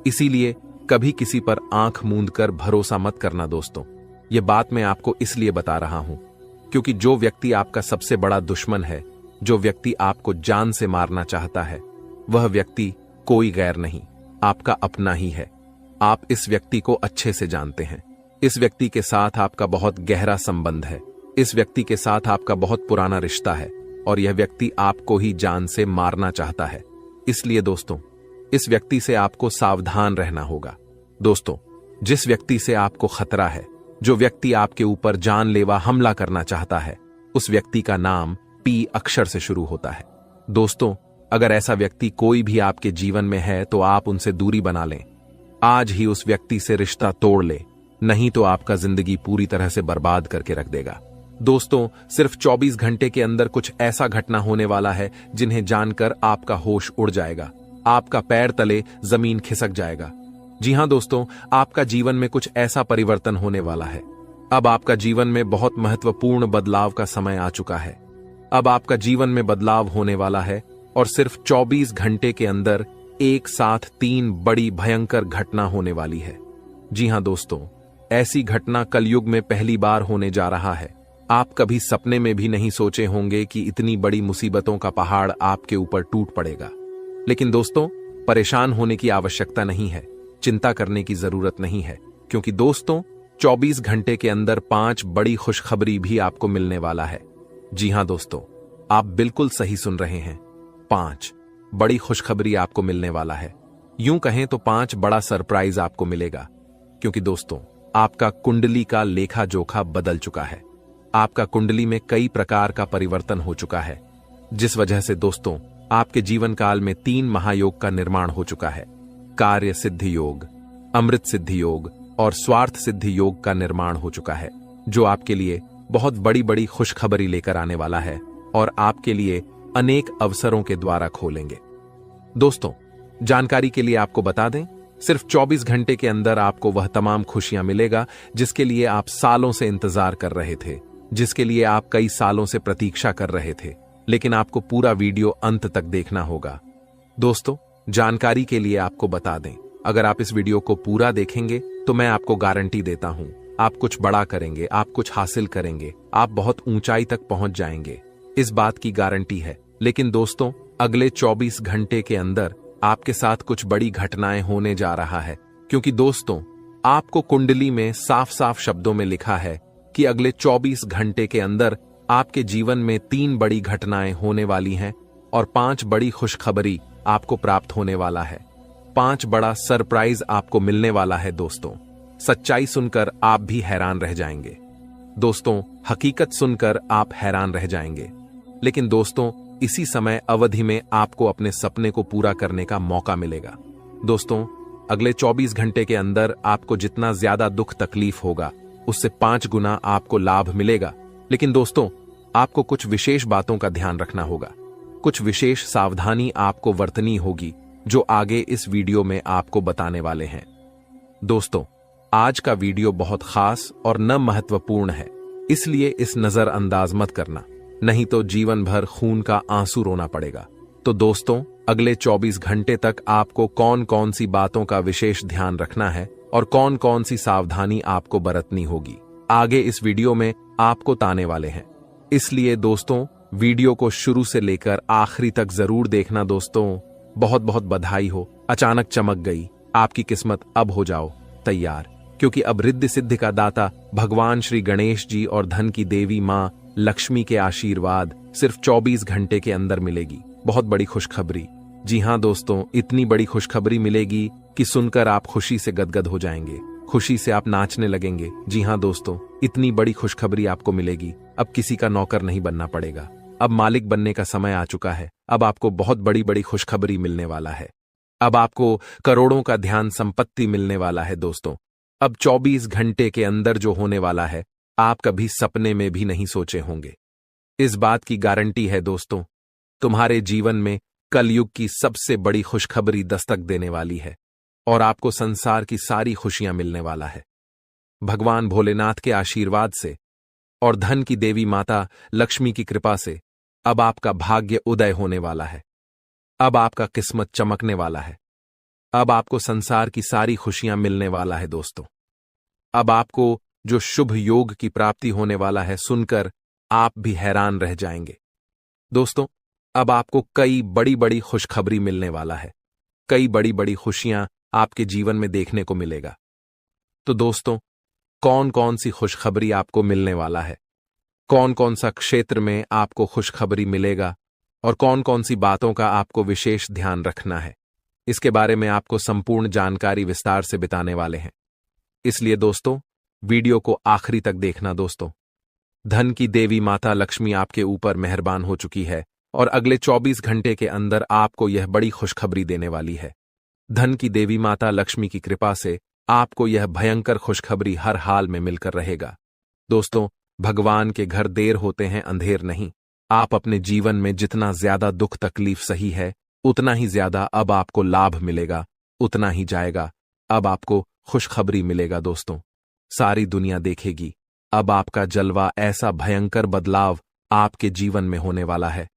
इसीलिए कभी किसी पर आंख मूंद कर भरोसा मत करना दोस्तों। यह बात मैं आपको इसलिए बता रहा हूं क्योंकि जो व्यक्ति आपका सबसे बड़ा दुश्मन है, जो व्यक्ति आपको जान से मारना चाहता है, वह व्यक्ति कोई गैर नहीं, आपका अपना ही है। आप इस व्यक्ति को अच्छे से जानते हैं। इस व्यक्ति के साथ आपका बहुत गहरा संबंध है। इस व्यक्ति के साथ आपका बहुत पुराना रिश्ता है और यह व्यक्ति आपको ही जान से मारना चाहता है। इसलिए दोस्तों, इस व्यक्ति से आपको सावधान रहना होगा। दोस्तों, जिस व्यक्ति से आपको खतरा है, जो व्यक्ति आपके ऊपर जानलेवा हमला करना चाहता है, उस व्यक्ति का नाम पी अक्षर से शुरू होता है। दोस्तों, अगर ऐसा व्यक्ति कोई भी आपके जीवन में है तो आप उनसे दूरी बना लें। आज ही उस व्यक्ति से रिश्ता तोड़ ले, नहीं तो आपका जिंदगी पूरी तरह से बर्बाद करके रख देगा। दोस्तों, सिर्फ 24 घंटे के अंदर कुछ ऐसा घटना होने वाला है जिन्हें जानकर आपका होश उड़ जाएगा, आपका पैर तले जमीन खिसक जाएगा। जी हां दोस्तों, आपका जीवन में कुछ ऐसा परिवर्तन होने वाला है। अब आपका जीवन में बहुत महत्वपूर्ण बदलाव का समय आ चुका है। अब आपका जीवन में बदलाव होने वाला है और सिर्फ 24 घंटे के अंदर एक साथ 3 बड़ी भयंकर घटना होने वाली है। जी हां दोस्तों, ऐसी घटना कलयुग में पहली बार होने जा रहा है। आप कभी सपने में भी नहीं सोचे होंगे कि इतनी बड़ी मुसीबतों का पहाड़ आपके ऊपर टूट पड़ेगा। लेकिन दोस्तों, परेशान होने की आवश्यकता नहीं है, चिंता करने की जरूरत नहीं है, क्योंकि दोस्तों 24 घंटे के अंदर 5 बड़ी खुशखबरी भी आपको मिलने वाला है। जी हां दोस्तों, आप बिल्कुल सही सुन रहे हैं। 5 बड़ी खुशखबरी आपको मिलने वाला है। यूं कहें तो 5 बड़ा सरप्राइज आपको मिलेगा, क्योंकि दोस्तों आपका कुंडली का लेखा जोखा बदल चुका है। आपका कुंडली में कई प्रकार का परिवर्तन हो चुका है, जिस वजह से दोस्तों आपके जीवन काल में 3 महायोग का निर्माण हो चुका है। कार्य सिद्धि योग, अमृत सिद्धि योग और स्वार्थ सिद्धि योग का निर्माण हो चुका है, जो आपके लिए बहुत बड़ी बड़ी खुशखबरी लेकर आने वाला है और आपके लिए अनेक अवसरों के द्वारा खोलेंगे। दोस्तों, जानकारी के लिए आपको बता दें, सिर्फ 24 घंटे के अंदर आपको वह तमाम खुशियां मिलेगा जिसके लिए आप सालों से इंतजार कर रहे थे, जिसके लिए आप कई सालों से प्रतीक्षा कर रहे थे, लेकिन आपको पूरा वीडियो अंत तक देखना होगा। दोस्तों, जानकारी के लिए आपको बता दें, अगर आप इस वीडियो को पूरा देखेंगे तो मैं आपको गारंटी देता हूं, आप कुछ बड़ा करेंगे, आप कुछ हासिल करेंगे, आप बहुत ऊंचाई तक पहुंच जाएंगे। इस बात की गारंटी है। लेकिन दोस्तों, अगले 24 घंटे के अंदर आपके साथ कुछ बड़ी घटनाएं होने जा रहा है, क्योंकि दोस्तों आपको कुंडली में साफ साफ शब्दों में लिखा है कि अगले 24 घंटे के अंदर आपके जीवन में 3 बड़ी घटनाएं होने वाली हैं और 5 बड़ी खुशखबरी आपको प्राप्त होने वाला है। 5 बड़ा सरप्राइज आपको मिलने वाला है। दोस्तों, सच्चाई सुनकर आप भी हैरान रह जाएंगे। दोस्तों, हकीकत सुनकर आप हैरान रह जाएंगे। लेकिन दोस्तों, इसी समय अवधि में आपको अपने सपने को पूरा करने का मौका मिलेगा। दोस्तों, अगले 24 घंटे के अंदर आपको जितना ज्यादा दुख तकलीफ होगा, उससे 5 गुना आपको लाभ मिलेगा। लेकिन दोस्तों, आपको कुछ विशेष बातों का ध्यान रखना होगा, कुछ विशेष सावधानी आपको बरतनी होगी, जो आगे इस वीडियो में आपको बताने वाले हैं। दोस्तों, आज का वीडियो बहुत खास और न महत्वपूर्ण है, इसलिए इस नजरअंदाज मत करना, नहीं तो जीवन भर खून का आंसू रोना पड़ेगा। तो दोस्तों, अगले 24 घंटे तक आपको कौन कौन सी बातों का विशेष ध्यान रखना है और कौन कौन सी सावधानी आपको बरतनी होगी, आगे इस वीडियो में आपको बताने वाले हैं। इसलिए दोस्तों, वीडियो को शुरू से लेकर आखिरी तक जरूर देखना। दोस्तों, बहुत बहुत बधाई हो, अचानक चमक गई। आपकी किस्मत अब हो जाओ तैयार, क्योंकि अब रिद्धि सिद्धि का दाता भगवान श्री गणेश जी और धन की देवी मां लक्ष्मी के आशीर्वाद सिर्फ 24 घंटे के अंदर मिलेगी। बहुत बड़ी खुशखबरी। जी हां दोस्तों, इतनी बड़ी खुशखबरी मिलेगी कि सुनकर आप खुशी से गदगद हो जाएंगे, खुशी से आप नाचने लगेंगे। जी हां दोस्तों, इतनी बड़ी खुशखबरी आपको मिलेगी। अब किसी का नौकर नहीं बनना पड़ेगा, अब मालिक बनने का समय आ चुका है। अब आपको बहुत बड़ी बड़ी खुशखबरी मिलने वाला है। अब आपको करोड़ों का ध्यान संपत्ति मिलने वाला है दोस्तों। अब 24 घंटे के अंदर जो होने वाला है, आप कभी सपने में भी नहीं सोचे होंगे। इस बात की गारंटी है दोस्तों, तुम्हारे जीवन में कलयुग की सबसे बड़ी खुशखबरी दस्तक देने वाली है और आपको संसार की सारी खुशियां मिलने वाला है। भगवान भोलेनाथ के आशीर्वाद से और धन की देवी माता लक्ष्मी की कृपा से अब आपका भाग्य उदय होने वाला है। अब आपका किस्मत चमकने वाला है। अब आपको संसार की सारी खुशियां मिलने वाला है दोस्तों। अब आपको जो शुभ योग की प्राप्ति होने वाला है, सुनकर आप भी हैरान रह जाएंगे दोस्तों। अब आपको कई बड़ी बड़ी खुशखबरी मिलने वाला है, कई बड़ी बड़ी खुशियां आपके जीवन में देखने को मिलेगा। तो दोस्तों, कौन कौन सी खुशखबरी आपको मिलने वाला है, कौन कौन सा क्षेत्र में आपको खुशखबरी मिलेगा और कौन कौन सी बातों का आपको विशेष ध्यान रखना है, इसके बारे में आपको संपूर्ण जानकारी विस्तार से बताने वाले हैं। इसलिए दोस्तों, वीडियो को आखिरी तक देखना दोस्तों। धन की देवी माता लक्ष्मी आपके ऊपर मेहरबान हो चुकी है और अगले 24 घंटे के अंदर आपको यह बड़ी खुशखबरी देने वाली है। धन की देवी माता लक्ष्मी की कृपा से आपको यह भयंकर खुशखबरी हर हाल में मिलकर रहेगा। दोस्तों, भगवान के घर देर होते हैं, अंधेर नहीं। आप अपने जीवन में जितना ज्यादा दुख तकलीफ सही है, उतना ही ज्यादा अब आपको लाभ मिलेगा, उतना ही जाएगा। अब आपको खुशखबरी मिलेगा दोस्तों। सारी दुनिया देखेगी। अब आपका जलवा, ऐसा भयंकर बदलाव आपके जीवन में होने वाला है।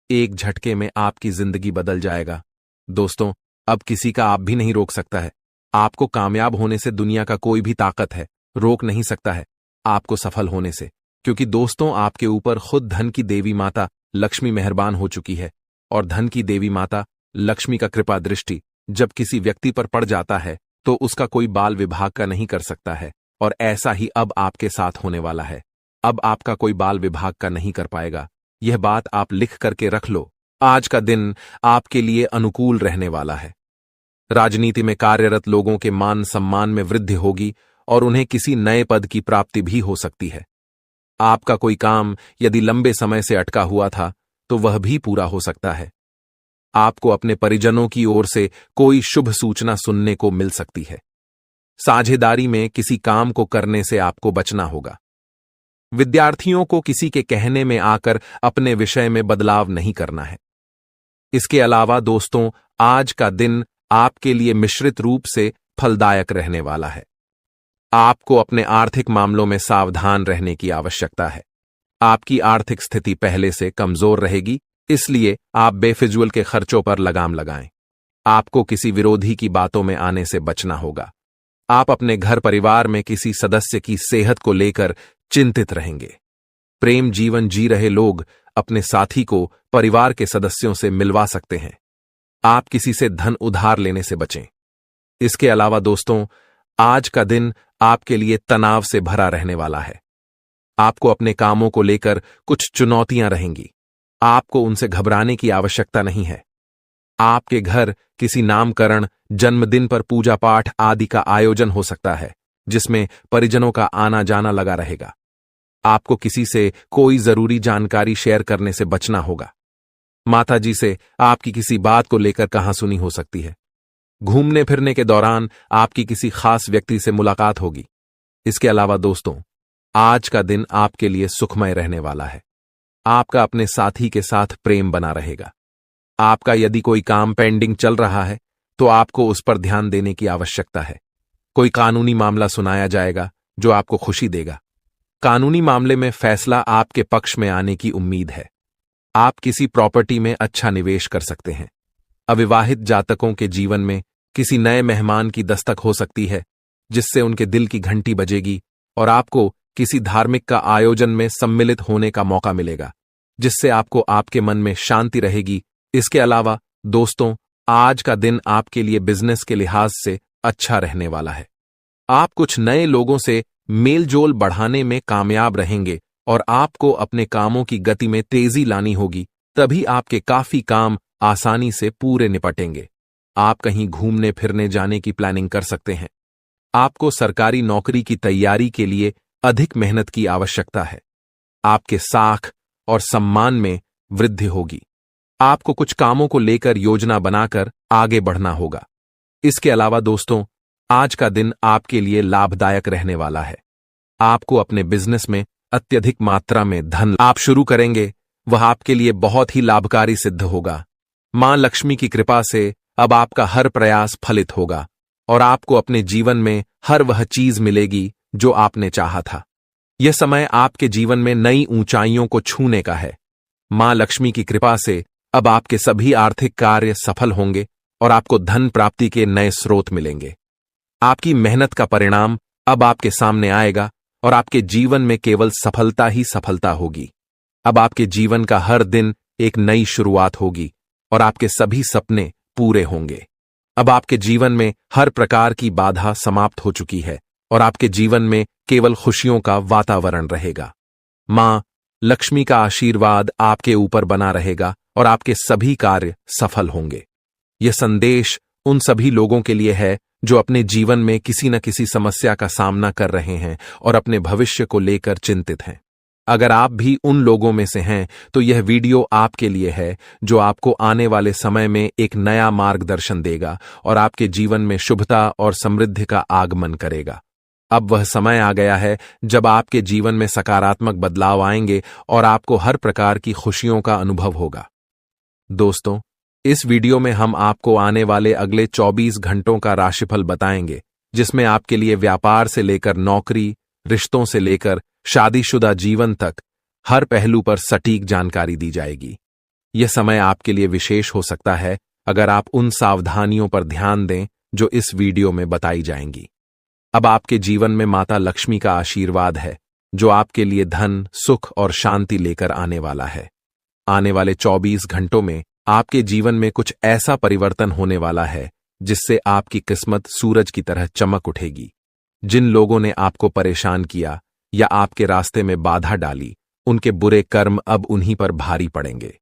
एक झटके में आपकी जिंदगी बदल जाएगा दोस्तों। अब किसी का आप भी नहीं रोक सकता है। आपको कामयाब होने से दुनिया का कोई भी ताकत है रोक नहीं सकता है आपको सफल होने से, क्योंकि दोस्तों आपके ऊपर खुद धन की देवी माता लक्ष्मी मेहरबान हो चुकी है। और धन की देवी माता लक्ष्मी का कृपा दृष्टि जब किसी व्यक्ति पर पड़ जाता है तो उसका कोई बाल विभाग का नहीं कर सकता है। और ऐसा ही अब आपके साथ होने वाला है। अब आपका कोई बाल विभाग का नहीं कर पाएगा। यह बात आप लिख करके रख लो। आज का दिन आपके लिए अनुकूल रहने वाला है। राजनीति में कार्यरत लोगों के मान सम्मान में वृद्धि होगी और उन्हें किसी नए पद की प्राप्ति भी हो सकती है। आपका कोई काम यदि लंबे समय से अटका हुआ था तो वह भी पूरा हो सकता है। आपको अपने परिजनों की ओर से कोई शुभ सूचना सुनने को मिल सकती है। साझेदारी में किसी काम को करने से आपको बचना होगा। विद्यार्थियों को किसी के कहने में आकर अपने विषय में बदलाव नहीं करना है। इसके अलावा दोस्तों, आज का दिन आपके लिए मिश्रित रूप से फलदायक रहने वाला है। आपको अपने आर्थिक मामलों में सावधान रहने की आवश्यकता है। आपकी आर्थिक स्थिति पहले से कमजोर रहेगी, इसलिए आप बेफिजूल के खर्चों पर लगाम लगाएं। आपको किसी विरोधी की बातों में आने से बचना होगा। आप अपने घर परिवार में किसी सदस्य की सेहत को लेकर चिंतित रहेंगे। प्रेम जीवन जी रहे लोग अपने साथी को परिवार के सदस्यों से मिलवा सकते हैं। आप किसी से धन उधार लेने से बचें। इसके अलावा दोस्तों, आज का दिन आपके लिए तनाव से भरा रहने वाला है। आपको अपने कामों को लेकर कुछ चुनौतियां रहेंगी। आपको उनसे घबराने की आवश्यकता नहीं है। आपके घर किसी नामकरण, जन्मदिन पर पूजा पाठ आदि का आयोजन हो सकता है, जिसमें परिजनों का आना जाना लगा रहेगा। आपको किसी से कोई जरूरी जानकारी शेयर करने से बचना होगा। माताजी से आपकी किसी बात को लेकर कहासुनी हो सकती है। घूमने फिरने के दौरान आपकी किसी खास व्यक्ति से मुलाकात होगी। इसके अलावा दोस्तों, आज का दिन आपके लिए सुखमय रहने वाला है। आपका अपने साथी के साथ प्रेम बना रहेगा। आपका यदि कोई काम पेंडिंग चल रहा है तो आपको उस पर ध्यान देने की आवश्यकता है। कोई कानूनी मामला सुनाया जाएगा जो आपको खुशी देगा। कानूनी मामले में फैसला आपके पक्ष में आने की उम्मीद है। आप किसी प्रॉपर्टी में अच्छा निवेश कर सकते हैं। अविवाहित जातकों के जीवन में किसी नए मेहमान की दस्तक हो सकती है, जिससे उनके दिल की घंटी बजेगी और आपको किसी धार्मिक का आयोजन में सम्मिलित होने का मौका मिलेगा, जिससे आपको आपके मन में शांति रहेगी। इसके अलावा दोस्तों, आज का दिन आपके लिए बिजनेस के लिहाज से अच्छा रहने वाला है। आप कुछ नए लोगों से मेलजोल बढ़ाने में कामयाब रहेंगे और आपको अपने कामों की गति में तेजी लानी होगी, तभी आपके काफी काम आसानी से पूरे निपटेंगे। आप कहीं घूमने फिरने जाने की प्लानिंग कर सकते हैं। आपको सरकारी नौकरी की तैयारी के लिए अधिक मेहनत की आवश्यकता है। आपके साख और सम्मान में वृद्धि होगी। आपको कुछ कामों को लेकर योजना बनाकर आगे बढ़ना होगा। इसके अलावा दोस्तों, आज का दिन आपके लिए लाभदायक रहने वाला है। आपको अपने बिजनेस में अत्यधिक मात्रा में धन आप शुरू करेंगे, वह आपके लिए बहुत ही लाभकारी सिद्ध होगा। मां लक्ष्मी की कृपा से अब आपका हर प्रयास फलित होगा और आपको अपने जीवन में हर वह चीज मिलेगी जो आपने चाहा था। यह समय आपके जीवन में नई ऊंचाइयों को छूने का है। मां लक्ष्मी की कृपा से अब आपके सभी आर्थिक कार्य सफल होंगे और आपको धन प्राप्ति के नए स्रोत मिलेंगे। आपकी मेहनत का परिणाम अब आपके सामने आएगा और आपके जीवन में केवल सफलता ही सफलता होगी। अब आपके जीवन का हर दिन एक नई शुरुआत होगी और आपके सभी सपने पूरे होंगे। अब आपके जीवन में हर प्रकार की बाधा समाप्त हो चुकी है और आपके जीवन में केवल खुशियों का वातावरण रहेगा। मां लक्ष्मी का आशीर्वाद आपके ऊपर बना रहेगा और आपके सभी कार्य सफल होंगे। यह संदेश उन सभी लोगों के लिए है जो अपने जीवन में किसी न किसी समस्या का सामना कर रहे हैं और अपने भविष्य को लेकर चिंतित हैं। अगर आप भी उन लोगों में से हैं तो यह वीडियो आपके लिए है, जो आपको आने वाले समय में एक नया मार्गदर्शन देगा और आपके जीवन में शुभता और समृद्धि का आगमन करेगा। अब वह समय आ गया है जब आपके जीवन में सकारात्मक बदलाव आएंगे और आपको हर प्रकार की खुशियों का अनुभव होगा। दोस्तों, इस वीडियो में हम आपको आने वाले अगले 24 घंटों का राशिफल बताएंगे, जिसमें आपके लिए व्यापार से लेकर नौकरी, रिश्तों से लेकर शादीशुदा जीवन तक हर पहलू पर सटीक जानकारी दी जाएगी। यह समय आपके लिए विशेष हो सकता है अगर आप उन सावधानियों पर ध्यान दें जो इस वीडियो में बताई जाएंगी। अब आपके जीवन में माता लक्ष्मी का आशीर्वाद है, जो आपके लिए धन, सुख और शांति लेकर आने वाला है। आने वाले 24 घंटों में आपके जीवन में कुछ ऐसा परिवर्तन होने वाला है जिससे आपकी किस्मत सूरज की तरह चमक उठेगी। जिन लोगों ने आपको परेशान किया या आपके रास्ते में बाधा डाली, उनके बुरे कर्म अब उन्हीं पर भारी पड़ेंगे।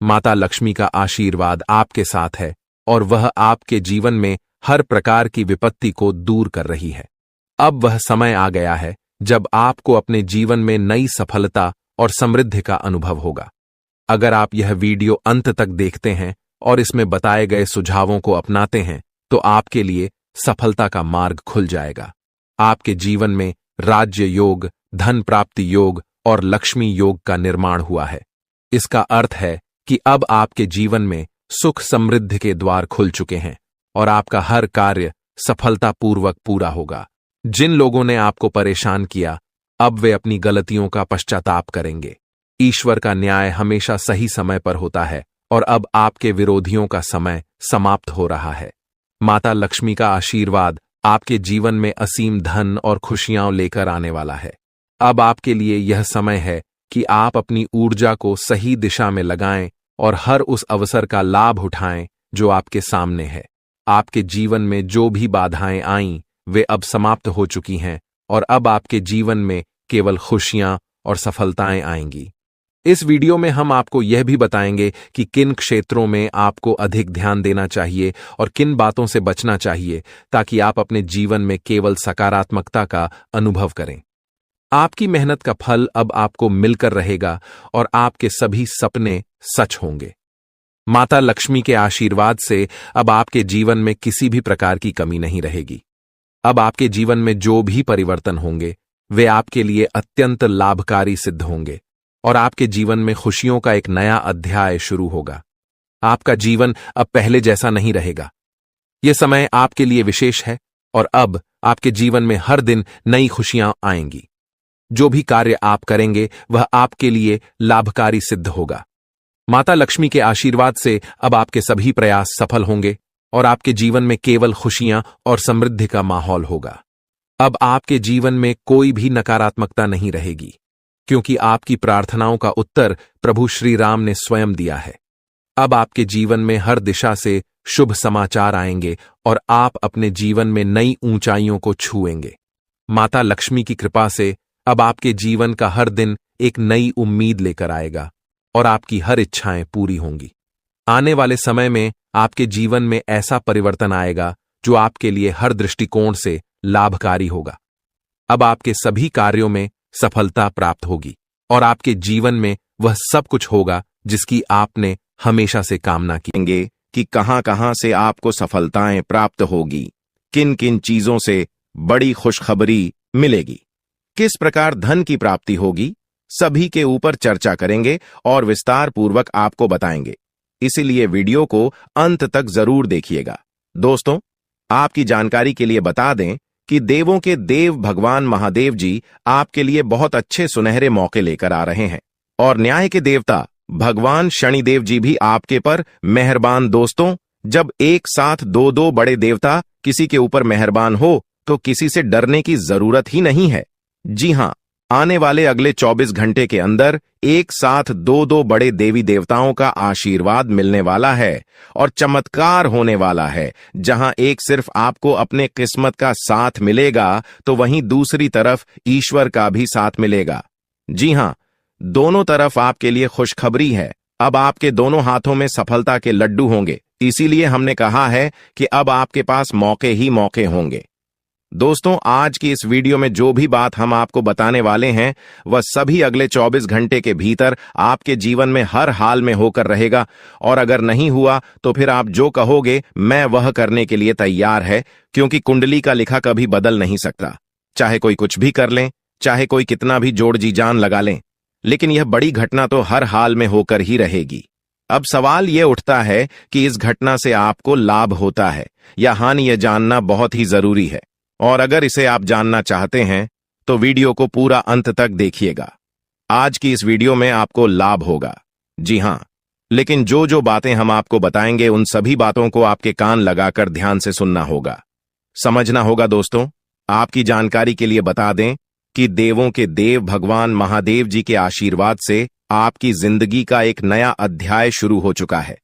माता लक्ष्मी का आशीर्वाद आपके साथ है और वह आपके जीवन में हर प्रकार की विपत्ति को दूर कर रही है। अब वह समय आ गया है जब आपको अपने जीवन में नई सफलता और समृद्धि का अनुभव होगा। अगर आप यह वीडियो अंत तक देखते हैं और इसमें बताए गए सुझावों को अपनाते हैं तो आपके लिए सफलता का मार्ग खुल जाएगा। आपके जीवन में राज्य योग, धन प्राप्ति योग और लक्ष्मी योग का निर्माण हुआ है। इसका अर्थ है कि अब आपके जीवन में सुख समृद्धि के द्वार खुल चुके हैं और आपका हर कार्य सफलतापूर्वक पूरा होगा। जिन लोगों ने आपको परेशान किया, अब वे अपनी गलतियों का पश्चाताप करेंगे। ईश्वर का न्याय हमेशा सही समय पर होता है और अब आपके विरोधियों का समय समाप्त हो रहा है। माता लक्ष्मी का आशीर्वाद आपके जीवन में असीम धन और खुशियां लेकर आने वाला है। अब आपके लिए यह समय है कि आप अपनी ऊर्जा को सही दिशा में लगाएं और हर उस अवसर का लाभ उठाएं जो आपके सामने है। आपके जीवन में जो भी बाधाएं आईं, वे अब समाप्त हो चुकी हैं और अब आपके जीवन में केवल खुशियां और सफलताएं आएंगी। इस वीडियो में हम आपको यह भी बताएंगे कि किन क्षेत्रों में आपको अधिक ध्यान देना चाहिए और किन बातों से बचना चाहिए, ताकि आप अपने जीवन में केवल सकारात्मकता का अनुभव करें। आपकी मेहनत का फल अब आपको मिलकर रहेगा और आपके सभी सपने सच होंगे। माता लक्ष्मी के आशीर्वाद से अब आपके जीवन में किसी भी प्रकार की कमी नहीं रहेगी। अब आपके जीवन में जो भी परिवर्तन होंगे, वे आपके लिए अत्यंत लाभकारी सिद्ध होंगे और आपके जीवन में खुशियों का एक नया अध्याय शुरू होगा। आपका जीवन अब पहले जैसा नहीं रहेगा। यह समय आपके लिए विशेष है और अब आपके जीवन में हर दिन नई खुशियां आएंगी। जो भी कार्य आप करेंगे वह आपके लिए लाभकारी सिद्ध होगा। माता लक्ष्मी के आशीर्वाद से अब आपके सभी प्रयास सफल होंगे और आपके जीवन में केवल खुशियां और समृद्धि का माहौल होगा। अब आपके जीवन में कोई भी नकारात्मकता नहीं रहेगी, क्योंकि आपकी प्रार्थनाओं का उत्तर प्रभु श्री राम ने स्वयं दिया है। अब आपके जीवन में हर दिशा से शुभ समाचार आएंगे और आप अपने जीवन में नई ऊंचाइयों को छुएंगे। माता लक्ष्मी की कृपा से अब आपके जीवन का हर दिन एक नई उम्मीद लेकर आएगा और आपकी हर इच्छाएं पूरी होंगी। आने वाले समय में आपके जीवन में ऐसा परिवर्तन आएगा जो आपके लिए हर दृष्टिकोण से लाभकारी होगा। अब आपके सभी कार्यों में सफलता प्राप्त होगी और आपके जीवन में वह सब कुछ होगा जिसकी आपने हमेशा से कामना की। कि कहां-कहां से आपको सफलताएं प्राप्त होगी, किन-किन चीजों से बड़ी खुशखबरी मिलेगी, किस प्रकार धन की प्राप्ति होगी, सभी के ऊपर चर्चा करेंगे और विस्तार पूर्वक आपको बताएंगे। इसीलिए वीडियो को अंत तक जरूर देखिएगा। दोस्तों, आपकी जानकारी के लिए बता दें कि देवों के देव भगवान महादेव जी आपके लिए बहुत अच्छे सुनहरे मौके लेकर आ रहे हैं और न्याय के देवता भगवान शनिदेव जी भी आपके पर मेहरबान। दोस्तों, जब एक साथ दो बड़े देवता किसी के ऊपर मेहरबान हो तो किसी से डरने की जरूरत ही नहीं है। जी हां, आने वाले अगले 24 घंटे के अंदर एक साथ दो बड़े देवी देवताओं का आशीर्वाद मिलने वाला है और चमत्कार होने वाला है। जहां एक सिर्फ आपको अपने किस्मत का साथ मिलेगा तो वहीं दूसरी तरफ ईश्वर का भी साथ मिलेगा। जी हां, दोनों तरफ आपके लिए खुशखबरी है। अब आपके दोनों हाथों में सफलता के लड्डू होंगे। इसीलिए हमने कहा है कि अब आपके पास मौके ही मौके होंगे। दोस्तों, आज की इस वीडियो में जो भी बात हम आपको बताने वाले हैं वह सभी अगले 24 घंटे के भीतर आपके जीवन में हर हाल में होकर रहेगा और अगर नहीं हुआ तो फिर आप जो कहोगे मैं वह करने के लिए तैयार है, क्योंकि कुंडली का लिखा कभी बदल नहीं सकता। चाहे कोई कुछ भी कर लें, चाहे कोई कितना भी जोड़ जी जान लगा लें, लेकिन यह बड़ी घटना तो हर हाल में होकर ही रहेगी। अब सवाल यह उठता है कि इस घटना से आपको लाभ होता है या हानि, यह जानना बहुत ही जरूरी है। और अगर इसे आप जानना चाहते हैं तो वीडियो को पूरा अंत तक देखिएगा। आज की इस वीडियो में आपको लाभ होगा। जी हां, लेकिन जो बातें हम आपको बताएंगे उन सभी बातों को आपके कान लगाकर ध्यान से सुनना होगा, समझना होगा। दोस्तों, आपकी जानकारी के लिए बता दें कि देवों के देव भगवान महादेव जी के आशीर्वाद से आपकी जिंदगी का एक नया अध्याय शुरू हो चुका है।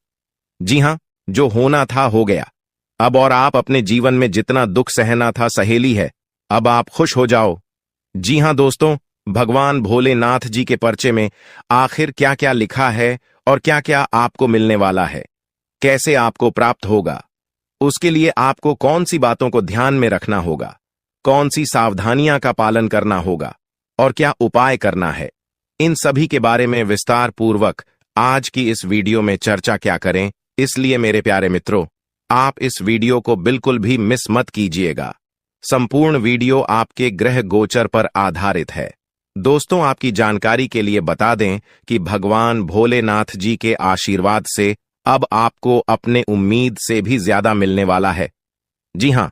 जी हां, जो होना था हो गया अब, और आप अपने जीवन में जितना दुख सहना था सहेली है। अब आप खुश हो जाओ। जी हां दोस्तों, भगवान भोलेनाथ जी के पर्चे में आखिर क्या क्या लिखा है और क्या क्या आपको मिलने वाला है, कैसे आपको प्राप्त होगा, उसके लिए आपको कौन सी बातों को ध्यान में रखना होगा, कौन सी सावधानियां का पालन करना होगा और क्या उपाय करना है, इन सभी के बारे में विस्तार पूर्वक आज की इस वीडियो में चर्चा क्या करें। इसलिए मेरे प्यारे मित्रों, आप इस वीडियो को बिल्कुल भी मिस मत कीजिएगा। संपूर्ण वीडियो आपके ग्रह गोचर पर आधारित है। दोस्तों, आपकी जानकारी के लिए बता दें कि भगवान भोलेनाथ जी के आशीर्वाद से अब आपको अपने उम्मीद से भी ज्यादा मिलने वाला है। जी हां,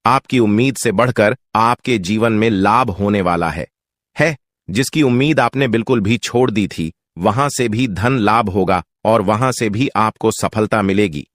आपकी उम्मीद से बढ़कर आपके जीवन में लाभ होने वाला है। जिसकी उम्मीद आपने बिल्कुल भी छोड़ दी थी, वहां से भी धन लाभ होगा और वहां से भी आपको सफलता मिलेगी,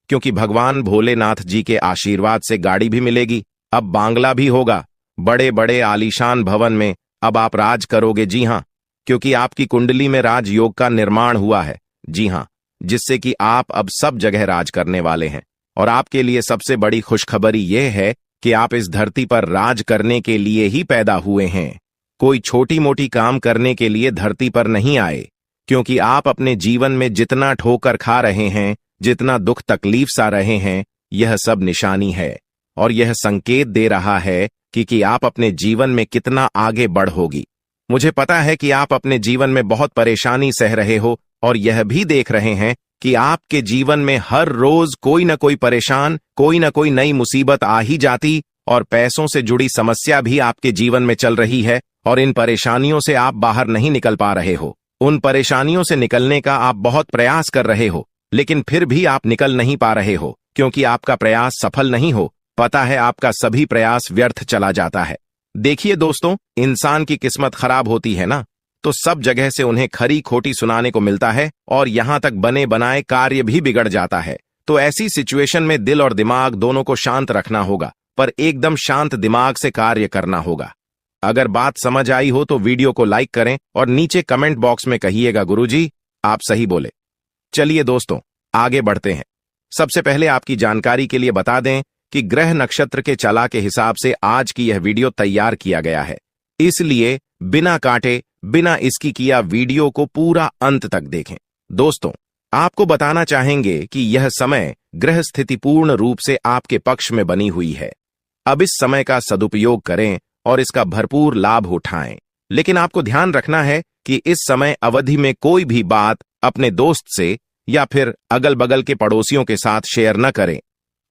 क्योंकि भगवान भोलेनाथ जी के आशीर्वाद से गाड़ी भी मिलेगी। अब बांग्ला भी होगा, बड़े बड़े आलीशान भवन में अब आप राज करोगे। जी हां, क्योंकि आपकी कुंडली में राजयोग का निर्माण हुआ है। जी हां, जिससे कि आप अब सब जगह राज करने वाले हैं। और आपके लिए सबसे बड़ी खुशखबरी यह है कि आप इस धरती पर राज करने के लिए ही पैदा हुए हैं। कोई छोटी मोटी काम करने के लिए धरती पर नहीं आए, क्योंकि आप अपने जीवन में जितना ठोकर खा रहे हैं, जितना दुख तकलीफ सा रहे हैं, यह सब निशानी है और यह संकेत दे रहा है कि आप अपने जीवन में कितना आगे बढ़ोगी। मुझे पता है कि आप अपने जीवन में बहुत परेशानी सह रहे हो और यह भी देख रहे हैं कि आपके जीवन में हर रोज कोई न कोई परेशान, कोई न कोई नई मुसीबत आ ही जाती और पैसों से जुड़ी समस्या भी आपके जीवन में चल रही है और इन परेशानियों से आप बाहर नहीं निकल पा रहे हो। उन परेशानियों से निकलने का आप बहुत प्रयास कर रहे हो, लेकिन फिर भी आप निकल नहीं पा रहे हो, क्योंकि आपका प्रयास सफल नहीं हो। पता है, आपका सभी प्रयास व्यर्थ चला जाता है। देखिए दोस्तों, इंसान की किस्मत खराब होती है ना, तो सब जगह से उन्हें खरी खोटी सुनाने को मिलता है और यहां तक बने बनाए कार्य भी बिगड़ जाता है। तो ऐसी सिचुएशन में दिल और दिमाग दोनों को शांत रखना होगा, पर एकदम शांत दिमाग से कार्य करना होगा। अगर बात समझ आई हो तो वीडियो को लाइक करें और नीचे कमेंट बॉक्स में कहिएगा गुरुजी आप सही बोले। चलिए दोस्तों, आगे बढ़ते हैं। सबसे पहले आपकी जानकारी के लिए बता दें कि ग्रह नक्षत्र के चला के हिसाब से आज की यह वीडियो तैयार किया गया है, इसलिए बिना काटे बिना इसकी किया वीडियो को पूरा अंत तक देखें। दोस्तों, आपको बताना चाहेंगे कि यह समय ग्रह स्थिति पूर्ण रूप से आपके पक्ष में बनी हुई है। अब इस समय का सदुपयोग करें और इसका भरपूर लाभ उठाएं। लेकिन आपको ध्यान रखना है कि इस समय अवधि में कोई भी बात अपने दोस्त से या फिर अगल बगल के पड़ोसियों के साथ शेयर न करें,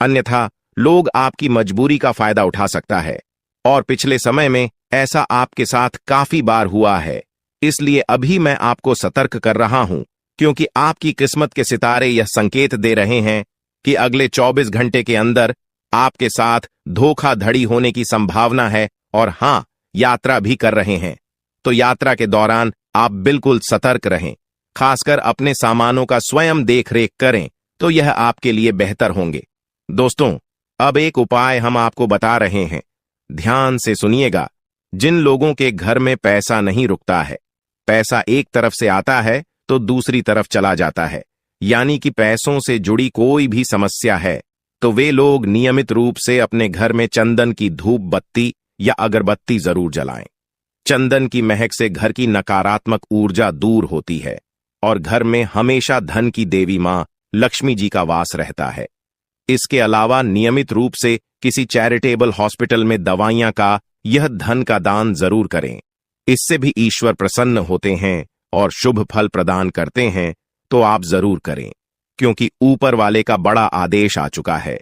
अन्यथा लोग आपकी मजबूरी का फायदा उठा सकता है। और पिछले समय में ऐसा आपके साथ काफी बार हुआ है, इसलिए अभी मैं आपको सतर्क कर रहा हूं, क्योंकि आपकी किस्मत के सितारे यह संकेत दे रहे हैं कि अगले 24 घंटे के अंदर आपके साथ धोखाधड़ी होने की संभावना है। और हां, यात्रा भी कर रहे हैं, तो यात्रा के दौरान आप बिल्कुल सतर्क रहें। खासकर अपने सामानों का स्वयं देखरेख करें, तो यह आपके लिए बेहतर होंगे। दोस्तों, अब एक उपाय हम आपको बता रहे हैं, ध्यान से सुनिएगा। जिन लोगों के घर में पैसा नहीं रुकता है, पैसा एक तरफ से आता है तो दूसरी तरफ चला जाता है, यानी कि पैसों से जुड़ी कोई भी समस्या है, तो वे लोग नियमित रूप से अपने घर में चंदन की धूप बत्ती या अगरबत्ती जरूर जलाएं। चंदन की महक से घर की नकारात्मक ऊर्जा दूर होती है और घर में हमेशा धन की देवी मां लक्ष्मी जी का वास रहता है। इसके अलावा नियमित रूप से किसी चैरिटेबल हॉस्पिटल में दवाइयां का यह धन का दान जरूर करें। इससे भी ईश्वर प्रसन्न होते हैं और शुभ फल प्रदान करते हैं, तो आप जरूर करें, क्योंकि ऊपर वाले का बड़ा आदेश आ चुका है।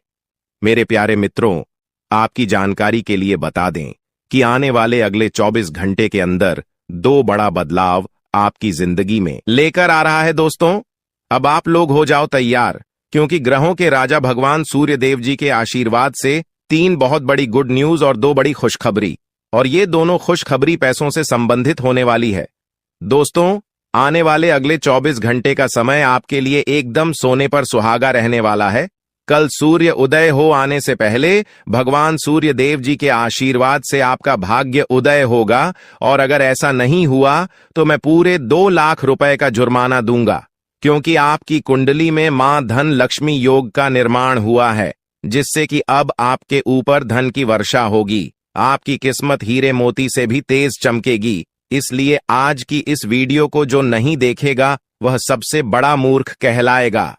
मेरे प्यारे मित्रों, आपकी जानकारी के लिए बता दें कि आने वाले अगले 24 घंटे के अंदर 2 बड़ा बदलाव आपकी जिंदगी में लेकर आ रहा है। दोस्तों, अब आप लोग हो जाओ तैयार, क्योंकि ग्रहों के राजा भगवान सूर्य देव जी के आशीर्वाद से 3 बहुत बड़ी गुड न्यूज और 2 बड़ी खुशखबरी, और ये दोनों खुशखबरी पैसों से संबंधित होने वाली है। दोस्तों, आने वाले अगले 24 घंटे का समय आपके लिए एकदम सोने पर सुहागा रहने वाला है। कल सूर्य उदय हो आने से पहले भगवान सूर्य देव जी के आशीर्वाद से आपका भाग्य उदय होगा, और अगर ऐसा नहीं हुआ तो मैं पूरे 2 लाख रुपए का जुर्माना दूंगा, क्योंकि आपकी कुंडली में मां धन लक्ष्मी योग का निर्माण हुआ है, जिससे कि अब आपके ऊपर धन की वर्षा होगी। आपकी किस्मत हीरे मोती से भी तेज चमकेगी। इसलिए आज की इस वीडियो को जो नहीं देखेगा वह सबसे बड़ा मूर्ख कहलाएगा।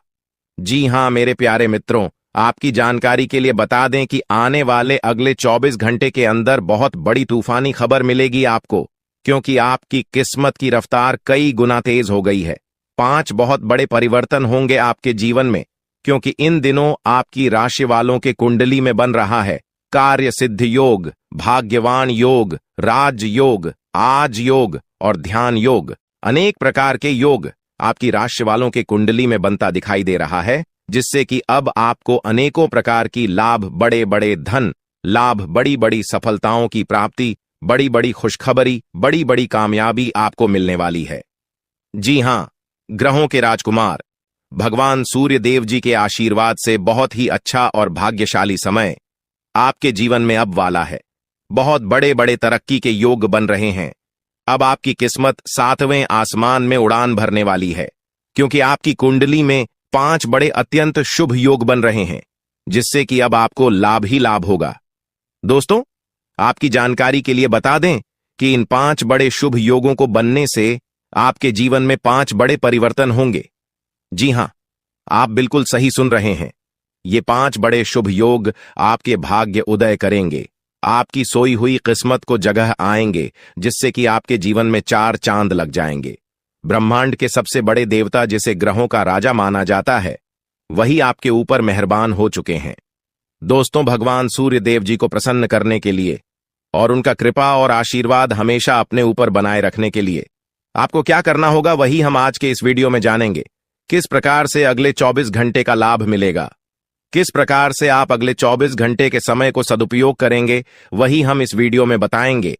जी हां मेरे प्यारे मित्रों, आपकी जानकारी के लिए बता दें कि आने वाले अगले 24 घंटे के अंदर बहुत बड़ी तूफानी खबर मिलेगी आपको, क्योंकि आपकी किस्मत की रफ्तार कई गुना तेज हो गई है। 5 बहुत बड़े परिवर्तन होंगे आपके जीवन में, क्योंकि इन दिनों आपकी राशि वालों के कुंडली में बन रहा है कार्य सिद्ध योग, भाग्यवान योग, राज योग, आज योग और ध्यान योग। अनेक प्रकार के योग आपकी राशि वालों के कुंडली में बनता दिखाई दे रहा है, जिससे कि अब आपको अनेकों प्रकार की लाभ, बड़े बड़े धन लाभ, बड़ी बड़ी सफलताओं की प्राप्ति, बड़ी बड़ी खुशखबरी, बड़ी बड़ी कामयाबी आपको मिलने वाली है। जी हां, ग्रहों के राजकुमार भगवान सूर्य देव जी के आशीर्वाद से बहुत ही अच्छा और भाग्यशाली समय आपके जीवन में अब वाला है। बहुत बड़े बड़े तरक्की के योग बन रहे हैं। अब आपकी किस्मत 7वें आसमान में उड़ान भरने वाली है, क्योंकि आपकी कुंडली में 5 बड़े अत्यंत शुभ योग बन रहे हैं, जिससे कि अब आपको लाभ ही लाभ होगा। दोस्तों, आपकी जानकारी के लिए बता दें कि इन 5 बड़े शुभ योगों को बनने से आपके जीवन में 5 बड़े परिवर्तन होंगे। जी हां, आप बिल्कुल सही सुन रहे हैं। ये 5 बड़े शुभ योग आपके भाग्य उदय करेंगे, आपकी सोई हुई किस्मत को जगह आएंगे, जिससे कि आपके जीवन में 4 चांद लग जाएंगे। ब्रह्मांड के सबसे बड़े देवता, जिसे ग्रहों का राजा माना जाता है, वही आपके ऊपर मेहरबान हो चुके हैं। दोस्तों, भगवान सूर्य देव जी को प्रसन्न करने के लिए और उनका कृपा और आशीर्वाद हमेशा अपने ऊपर बनाए रखने के लिए आपको क्या करना होगा, वही हम आज के इस वीडियो में जानेंगे। किस प्रकार से अगले 24 घंटे का लाभ मिलेगा, किस प्रकार से आप अगले 24 घंटे के समय को सदुपयोग करेंगे, वही हम इस वीडियो में बताएंगे।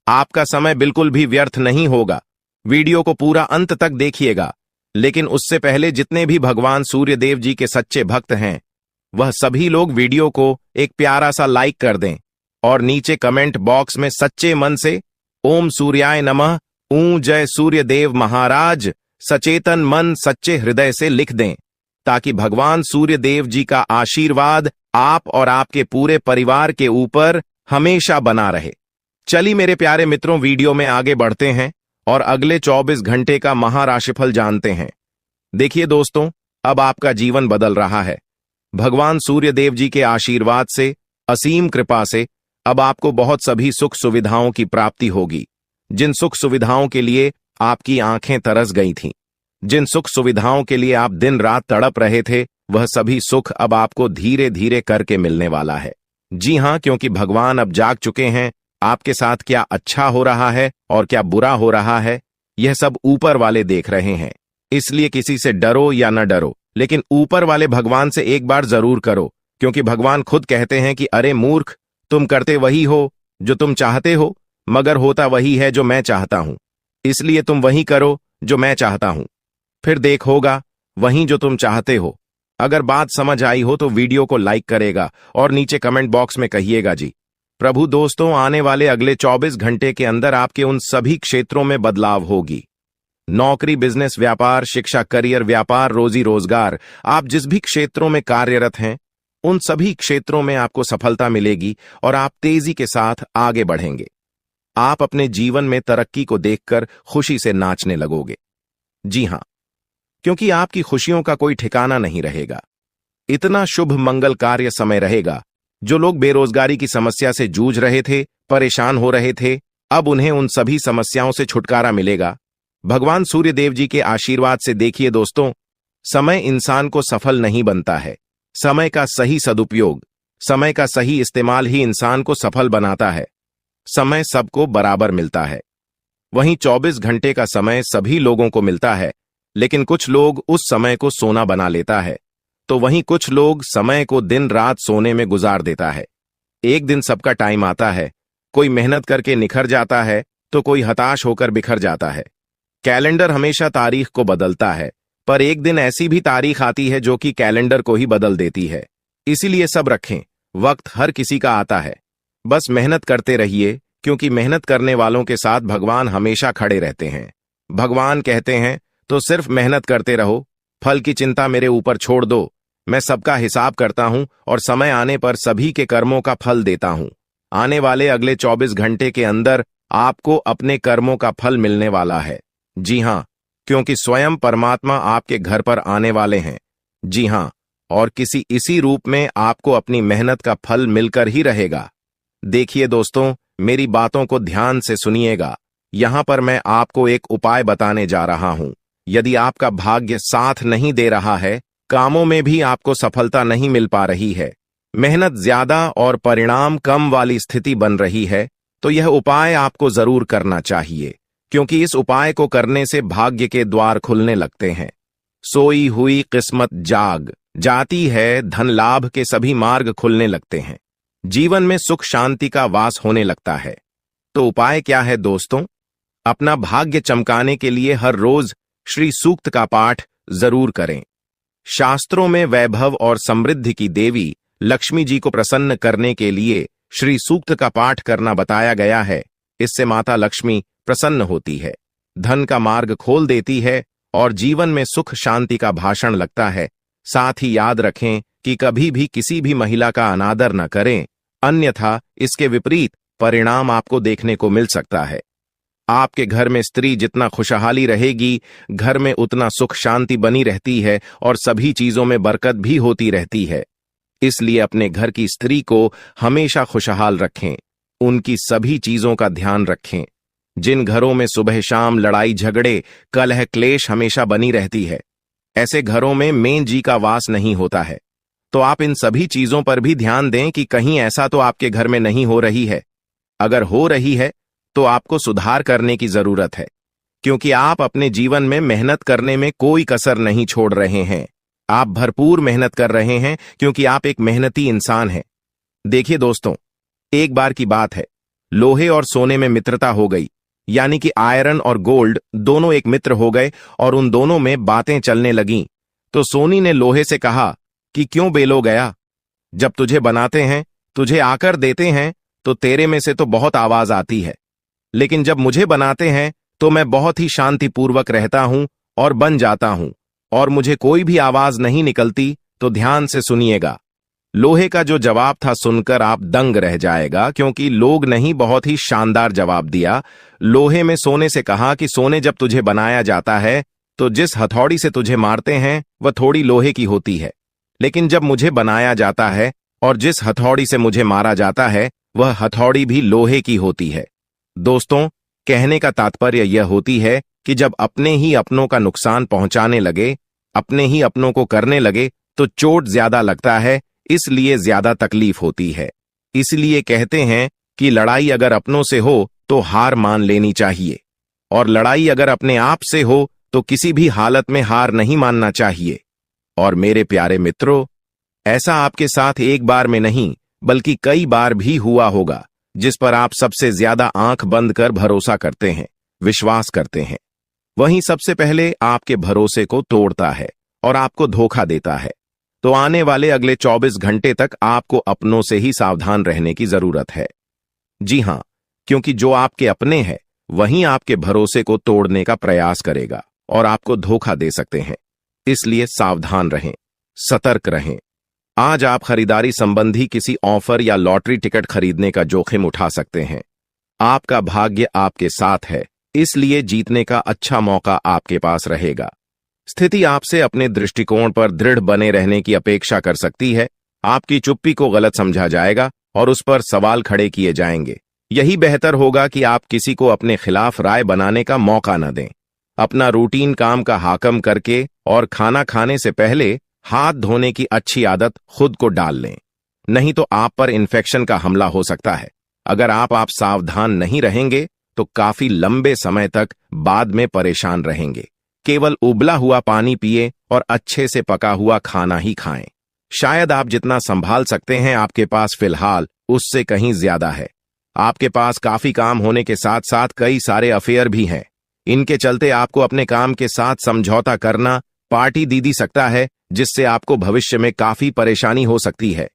आपका समय बिल्कुल भी व्यर्थ नहीं होगा। वीडियो को पूरा अंत तक देखिएगा, लेकिन उससे पहले जितने भी भगवान सूर्य देव जी के सच्चे भक्त हैं, वह सभी लोग वीडियो को एक प्यारा सा लाइक कर दें और नीचे कमेंट बॉक्स में सच्चे मन से ओम सूर्याय नमः, ऊं जय सूर्य देव महाराज, सचेतन मन सच्चे हृदय से लिख दें। ताकि भगवान सूर्य देव जी का आशीर्वाद आप और आपके पूरे परिवार के ऊपर हमेशा बना रहे। चलिए मेरे प्यारे मित्रों, वीडियो में आगे बढ़ते हैं और अगले 24 घंटे का महाराशिफल जानते हैं। देखिए दोस्तों, अब आपका जीवन बदल रहा है। भगवान सूर्य देव जी के आशीर्वाद से, असीम कृपा से अब आपको बहुत सभी सुख सुविधाओं की प्राप्ति होगी। जिन सुख सुविधाओं के लिए आपकी आंखें तरस गई थीं, जिन सुख सुविधाओं के लिए आप दिन रात तड़प रहे थे, वह सभी सुख अब आपको धीरे धीरे करके मिलने वाला है। जी हां, क्योंकि भगवान अब जाग चुके हैं। आपके साथ क्या अच्छा हो रहा है और क्या बुरा हो रहा है, यह सब ऊपर वाले देख रहे हैं। इसलिए किसी से डरो या न डरो, लेकिन ऊपर वाले भगवान से एक बार जरूर करो, क्योंकि भगवान खुद कहते हैं कि अरे मूर्ख, तुम करते वही हो जो तुम चाहते हो, मगर होता वही है जो मैं चाहता हूं। इसलिए तुम वही करो जो मैं चाहता हूं, फिर देख होगा वही जो तुम चाहते हो। अगर बात समझ आई हो तो वीडियो को लाइक करेगा और नीचे कमेंट बॉक्स में कहिएगा जी। प्रभु दोस्तों, आने वाले अगले 24 घंटे के अंदर आपके उन सभी क्षेत्रों में बदलाव होगी। नौकरी, बिजनेस, व्यापार, शिक्षा, करियर, व्यापार, रोजी रोजगार, आप जिस भी क्षेत्रों में कार्यरत हैं, उन सभी क्षेत्रों में आपको सफलता मिलेगी और आप तेजी के साथ आगे बढ़ेंगे। आप अपने जीवन में तरक्की को देखकर खुशी से नाचने लगोगे। जी हां, क्योंकि आपकी खुशियों का कोई ठिकाना नहीं रहेगा। इतना शुभ मंगल कार्य समय रहेगा। जो लोग बेरोजगारी की समस्या से जूझ रहे थे, परेशान हो रहे थे, अब उन्हें उन सभी समस्याओं से छुटकारा मिलेगा भगवान सूर्य देव जी के आशीर्वाद से। देखिए दोस्तों, समय इंसान को सफल नहीं बनता है। समय का सही सदुपयोग, समय का सही इस्तेमाल ही इंसान को सफल बनाता है। समय सबको बराबर मिलता है। वहीं 24 घंटे का समय सभी लोगों को मिलता है, लेकिन कुछ लोग उस समय को सोना बना लेता है, तो वहीं कुछ लोग समय को दिन रात सोने में गुजार देता है। एक दिन सबका टाइम आता है, कोई मेहनत करके निखर जाता है तो कोई हताश होकर बिखर जाता है। कैलेंडर हमेशा तारीख को बदलता है, पर एक दिन ऐसी भी तारीख आती है जो कि कैलेंडर को ही बदल देती है। इसीलिए सब रखें, वक्त हर किसी का आता है। बस मेहनत करते रहिए, क्योंकि मेहनत करने वालों के साथ भगवान हमेशा खड़े रहते हैं। भगवान कहते हैं तो सिर्फ मेहनत करते रहो, फल की चिंता मेरे ऊपर छोड़ दो। मैं सबका हिसाब करता हूं और समय आने पर सभी के कर्मों का फल देता हूं। आने वाले अगले 24 घंटे के अंदर आपको अपने कर्मों का फल मिलने वाला है। जी हां, क्योंकि स्वयं परमात्मा आपके घर पर आने वाले हैं। जी हां, और किसी इसी रूप में आपको अपनी मेहनत का फल मिलकर ही रहेगा। देखिए दोस्तों, मेरी बातों को ध्यान से सुनिएगा। यहां पर मैं आपको एक उपाय बताने जा रहा हूं। यदि आपका भाग्य साथ नहीं दे रहा है, कामों में भी आपको सफलता नहीं मिल पा रही है, मेहनत ज्यादा और परिणाम कम वाली स्थिति बन रही है, तो यह उपाय आपको जरूर करना चाहिए, क्योंकि इस उपाय को करने से भाग्य के द्वार खुलने लगते हैं। सोई हुई किस्मत जाग जाती है, धन लाभ के सभी मार्ग खुलने लगते हैं, जीवन में सुख शांति का वास होने लगता है। तो उपाय क्या है दोस्तों? अपना भाग्य चमकाने के लिए हर रोज श्री सूक्त का पाठ जरूर करें। शास्त्रों में वैभव और समृद्धि की देवी लक्ष्मी जी को प्रसन्न करने के लिए श्री सूक्त का पाठ करना बताया गया है। इससे माता लक्ष्मी प्रसन्न होती है, धन का मार्ग खोल देती है और जीवन में सुख शांति का भाषण लगता है। साथ ही याद रखें कि कभी भी किसी भी महिला का अनादर न करें, अन्यथा इसके विपरीत परिणाम आपको देखने को मिल सकता है। आपके घर में स्त्री जितना खुशहाली रहेगी, घर में उतना सुख शांति बनी रहती है और सभी चीजों में बरकत भी होती रहती है। इसलिए अपने घर की स्त्री को हमेशा खुशहाल रखें, उनकी सभी चीजों का ध्यान रखें। जिन घरों में सुबह शाम लड़ाई झगड़े कलह क्लेश हमेशा बनी रहती है, ऐसे घरों में मेन जी का वास नहीं होता है। तो आप इन सभी चीजों पर भी ध्यान दें कि कहीं ऐसा तो आपके घर में नहीं हो रही है। अगर हो रही है तो आपको सुधार करने की जरूरत है, क्योंकि आप अपने जीवन में मेहनत करने में कोई कसर नहीं छोड़ रहे हैं। आप भरपूर मेहनत कर रहे हैं, क्योंकि आप एक मेहनती इंसान हैं। देखिए दोस्तों, एक बार की बात है, लोहे और सोने में मित्रता हो गई, यानी कि आयरन और गोल्ड दोनों एक मित्र हो गए और उन दोनों में बातें चलने लगीं। तो सोनी ने लोहे से कहा कि क्यों बेलो गया, जब तुझे बनाते हैं, तुझे आकर देते हैं, तो तेरे में से तो बहुत आवाज आती है, लेकिन जब मुझे बनाते हैं तो मैं बहुत ही शांतिपूर्वक रहता हूं और बन जाता हूं, और मुझे कोई भी आवाज नहीं निकलती तो ध्यान से सुनिएगा। लोहे का जो जवाब था सुनकर आप दंग रह जाएगा, क्योंकि लोग नहीं बहुत ही शानदार जवाब दिया। लोहे में सोने से कहा कि सोने जब तुझे बनाया जाता है तो जिस हथौड़ी से तुझे मारते हैं वह थोड़ी लोहे की होती है, लेकिन जब मुझे बनाया जाता है और जिस हथौड़ी से मुझे मारा जाता है वह हथौड़ी भी लोहे की होती है। दोस्तों, कहने का तात्पर्य यह होती है कि जब अपने ही अपनों का नुकसान पहुंचाने लगे, अपने ही अपनों को करने लगे तो चोट ज्यादा लगता है, इसलिए ज्यादा तकलीफ होती है। इसलिए कहते हैं कि लड़ाई अगर अपनों से हो तो हार मान लेनी चाहिए, और लड़ाई अगर अपने आप से हो तो किसी भी हालत में हार नहीं मानना चाहिए। और मेरे प्यारे मित्रों, ऐसा आपके साथ एक बार में नहीं बल्कि कई बार भी हुआ होगा, जिस पर आप सबसे ज्यादा आंख बंद कर भरोसा करते हैं, विश्वास करते हैं। वहीं सबसे पहले आपके भरोसे को तोड़ता है और आपको धोखा देता है। तो आने वाले अगले 24 घंटे तक आपको अपनों से ही सावधान रहने की जरूरत है। जी हां, क्योंकि जो आपके अपने हैं वहीं आपके भरोसे को तोड़ने का प्रयास करेगा और आपको धोखा दे सकते हैं। इसलिए सावधान रहें, सतर्क रहें। आज आप खरीदारी संबंधी किसी ऑफर या लॉटरी टिकट खरीदने का जोखिम उठा सकते हैं। आपका भाग्य आपके साथ है, इसलिए जीतने का अच्छा मौका आपके पास रहेगा। स्थिति आपसे अपने दृष्टिकोण पर दृढ़ बने रहने की अपेक्षा कर सकती है। आपकी चुप्पी को गलत समझा जाएगा और उस पर सवाल खड़े किए जाएंगे। यही बेहतर होगा कि आप किसी को अपने खिलाफ राय बनाने का मौका न दें। अपना रूटीन काम का हाकम करके और खाना खाने से पहले हाथ धोने की अच्छी आदत खुद को डाल लें, नहीं तो आप पर इन्फेक्शन का हमला हो सकता है। अगर आप सावधान नहीं रहेंगे तो काफी लंबे समय तक बाद में परेशान रहेंगे। केवल उबला हुआ पानी पिए और अच्छे से पका हुआ खाना ही खाएं। शायद आप जितना संभाल सकते हैं आपके पास फिलहाल उससे कहीं ज्यादा है। आपके पास काफी काम होने के साथ साथ कई सारे अफेयर भी हैं। इनके चलते आपको अपने काम के साथ समझौता करना पार्टी दी सकता है, जिससे आपको भविष्य में काफी परेशानी हो सकती है।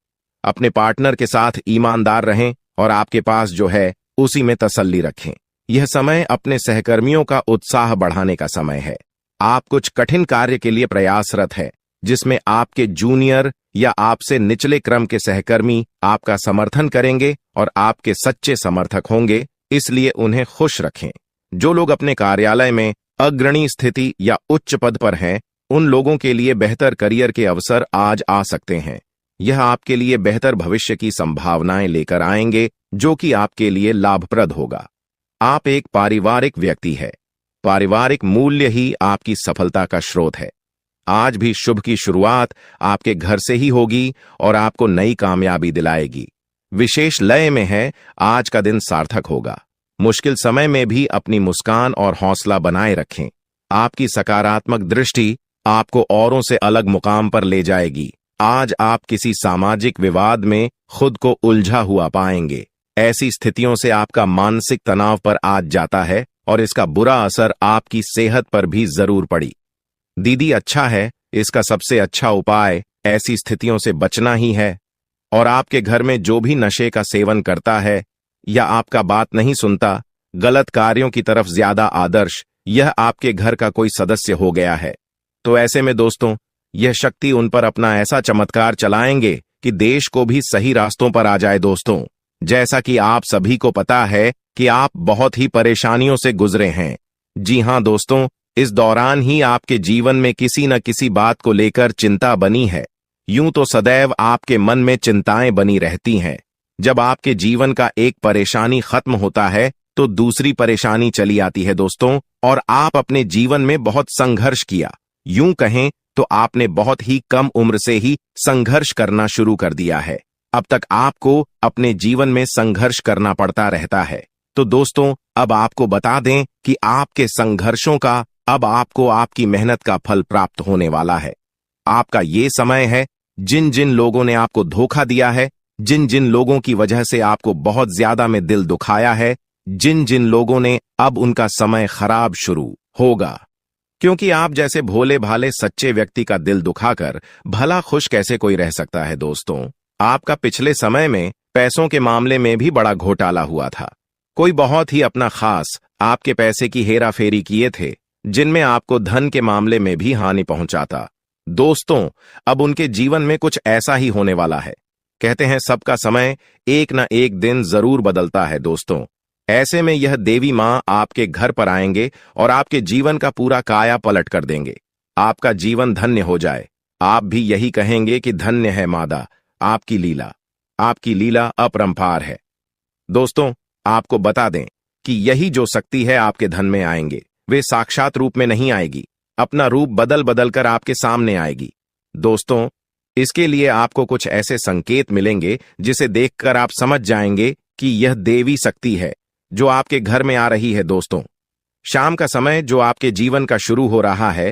अपने पार्टनर के साथ ईमानदार रहें और आपके पास जो है उसी में तसल्ली रखें। यह समय अपने सहकर्मियों का उत्साह बढ़ाने का समय है। आप कुछ कठिन कार्य के लिए प्रयासरत है, जिसमें आपके जूनियर या आपसे निचले क्रम के सहकर्मी आपका समर्थन करेंगे और आपके सच्चे समर्थक होंगे, इसलिए उन्हें खुश रखें। जो लोग अपने कार्यालय में अग्रणी स्थिति या उच्च पद पर हैं, उन लोगों के लिए बेहतर करियर के अवसर आज आ सकते हैं। यह आपके लिए बेहतर भविष्य की संभावनाएं लेकर आएंगे, जो कि आपके लिए लाभप्रद होगा। आप एक पारिवारिक व्यक्ति है। पारिवारिक मूल्य ही आपकी सफलता का स्रोत है। आज भी शुभ की शुरुआत आपके घर से ही होगी और आपको नई कामयाबी दिलाएगी। विशेष लय में है, आज का दिन सार्थक होगा। मुश्किल समय में भी अपनी मुस्कान और हौसला बनाए रखें। आपकी सकारात्मक दृष्टि आपको औरों से अलग मुकाम पर ले जाएगी। आज आप किसी सामाजिक विवाद में खुद को उलझा हुआ पाएंगे। ऐसी स्थितियों से आपका मानसिक तनाव पर आज जाता है और इसका बुरा असर आपकी सेहत पर भी जरूर पड़ी। दीदी, अच्छा है, इसका सबसे अच्छा उपाय ऐसी स्थितियों से बचना ही है। और आपके घर में जो भी नशे का सेवन करता है या आपका बात नहीं सुनता, गलत कार्यों की तरफ ज्यादा आदर्श, यह आपके घर का कोई सदस्य हो गया है। तो ऐसे में दोस्तों, यह शक्ति उन पर अपना ऐसा चमत्कार चलाएंगे कि देश को भी सही रास्तों पर आ जाए। दोस्तों, जैसा कि आप सभी को पता है कि आप बहुत ही परेशानियों से गुजरे हैं। जी हां दोस्तों, इस दौरान ही आपके जीवन में किसी न किसी बात को लेकर चिंता बनी है। यूं तो सदैव आपके मन में चिंताएं बनी रहती हैं। जब आपके जीवन का एक परेशानी खत्म होता है तो दूसरी परेशानी चली आती है दोस्तों, और आप अपने जीवन में बहुत संघर्ष किया। यूं कहें तो आपने बहुत ही कम उम्र से ही संघर्ष करना शुरू कर दिया है। अब तक आपको अपने जीवन में संघर्ष करना पड़ता रहता है। तो दोस्तों, अब आपको बता दें कि आपके संघर्षों का अब आपको आपकी मेहनत का फल प्राप्त होने वाला है। आपका ये समय है, जिन जिन लोगों ने आपको धोखा दिया है, जिन जिन लोगों की वजह से आपको बहुत ज्यादा में दिल दुखाया है, जिन जिन लोगों ने, अब उनका समय खराब शुरू होगा। क्योंकि आप जैसे भोले भाले सच्चे व्यक्ति का दिल दुखाकर भला खुश कैसे कोई रह सकता है। दोस्तों, आपका पिछले समय में पैसों के मामले में भी बड़ा घोटाला हुआ था। कोई बहुत ही अपना खास आपके पैसे की हेराफेरी किए थे जिनमें आपको धन के मामले में भी हानि पहुंचाता। दोस्तों, अब उनके जीवन में कुछ ऐसा ही होने वाला है। कहते हैं सबका समय एक न एक दिन जरूर बदलता है दोस्तों। ऐसे में यह देवी मां आपके घर पर आएंगे और आपके जीवन का पूरा काया पलट कर देंगे। आपका जीवन धन्य हो जाए। आप भी यही कहेंगे कि धन्य है मादा, आपकी लीला। आपकी लीला अपरंपार है। दोस्तों, आपको बता दें कि यही जो शक्ति है आपके धन में आएंगे, वे साक्षात रूप में नहीं आएगी, अपना रूप बदल बदल कर आपके सामने आएगी। दोस्तों, इसके लिए आपको कुछ ऐसे संकेत मिलेंगे जिसे देखकर आप समझ जाएंगे कि यह देवी शक्ति है जो आपके घर में आ रही है। दोस्तों, शाम का समय जो आपके जीवन का शुरू हो रहा है,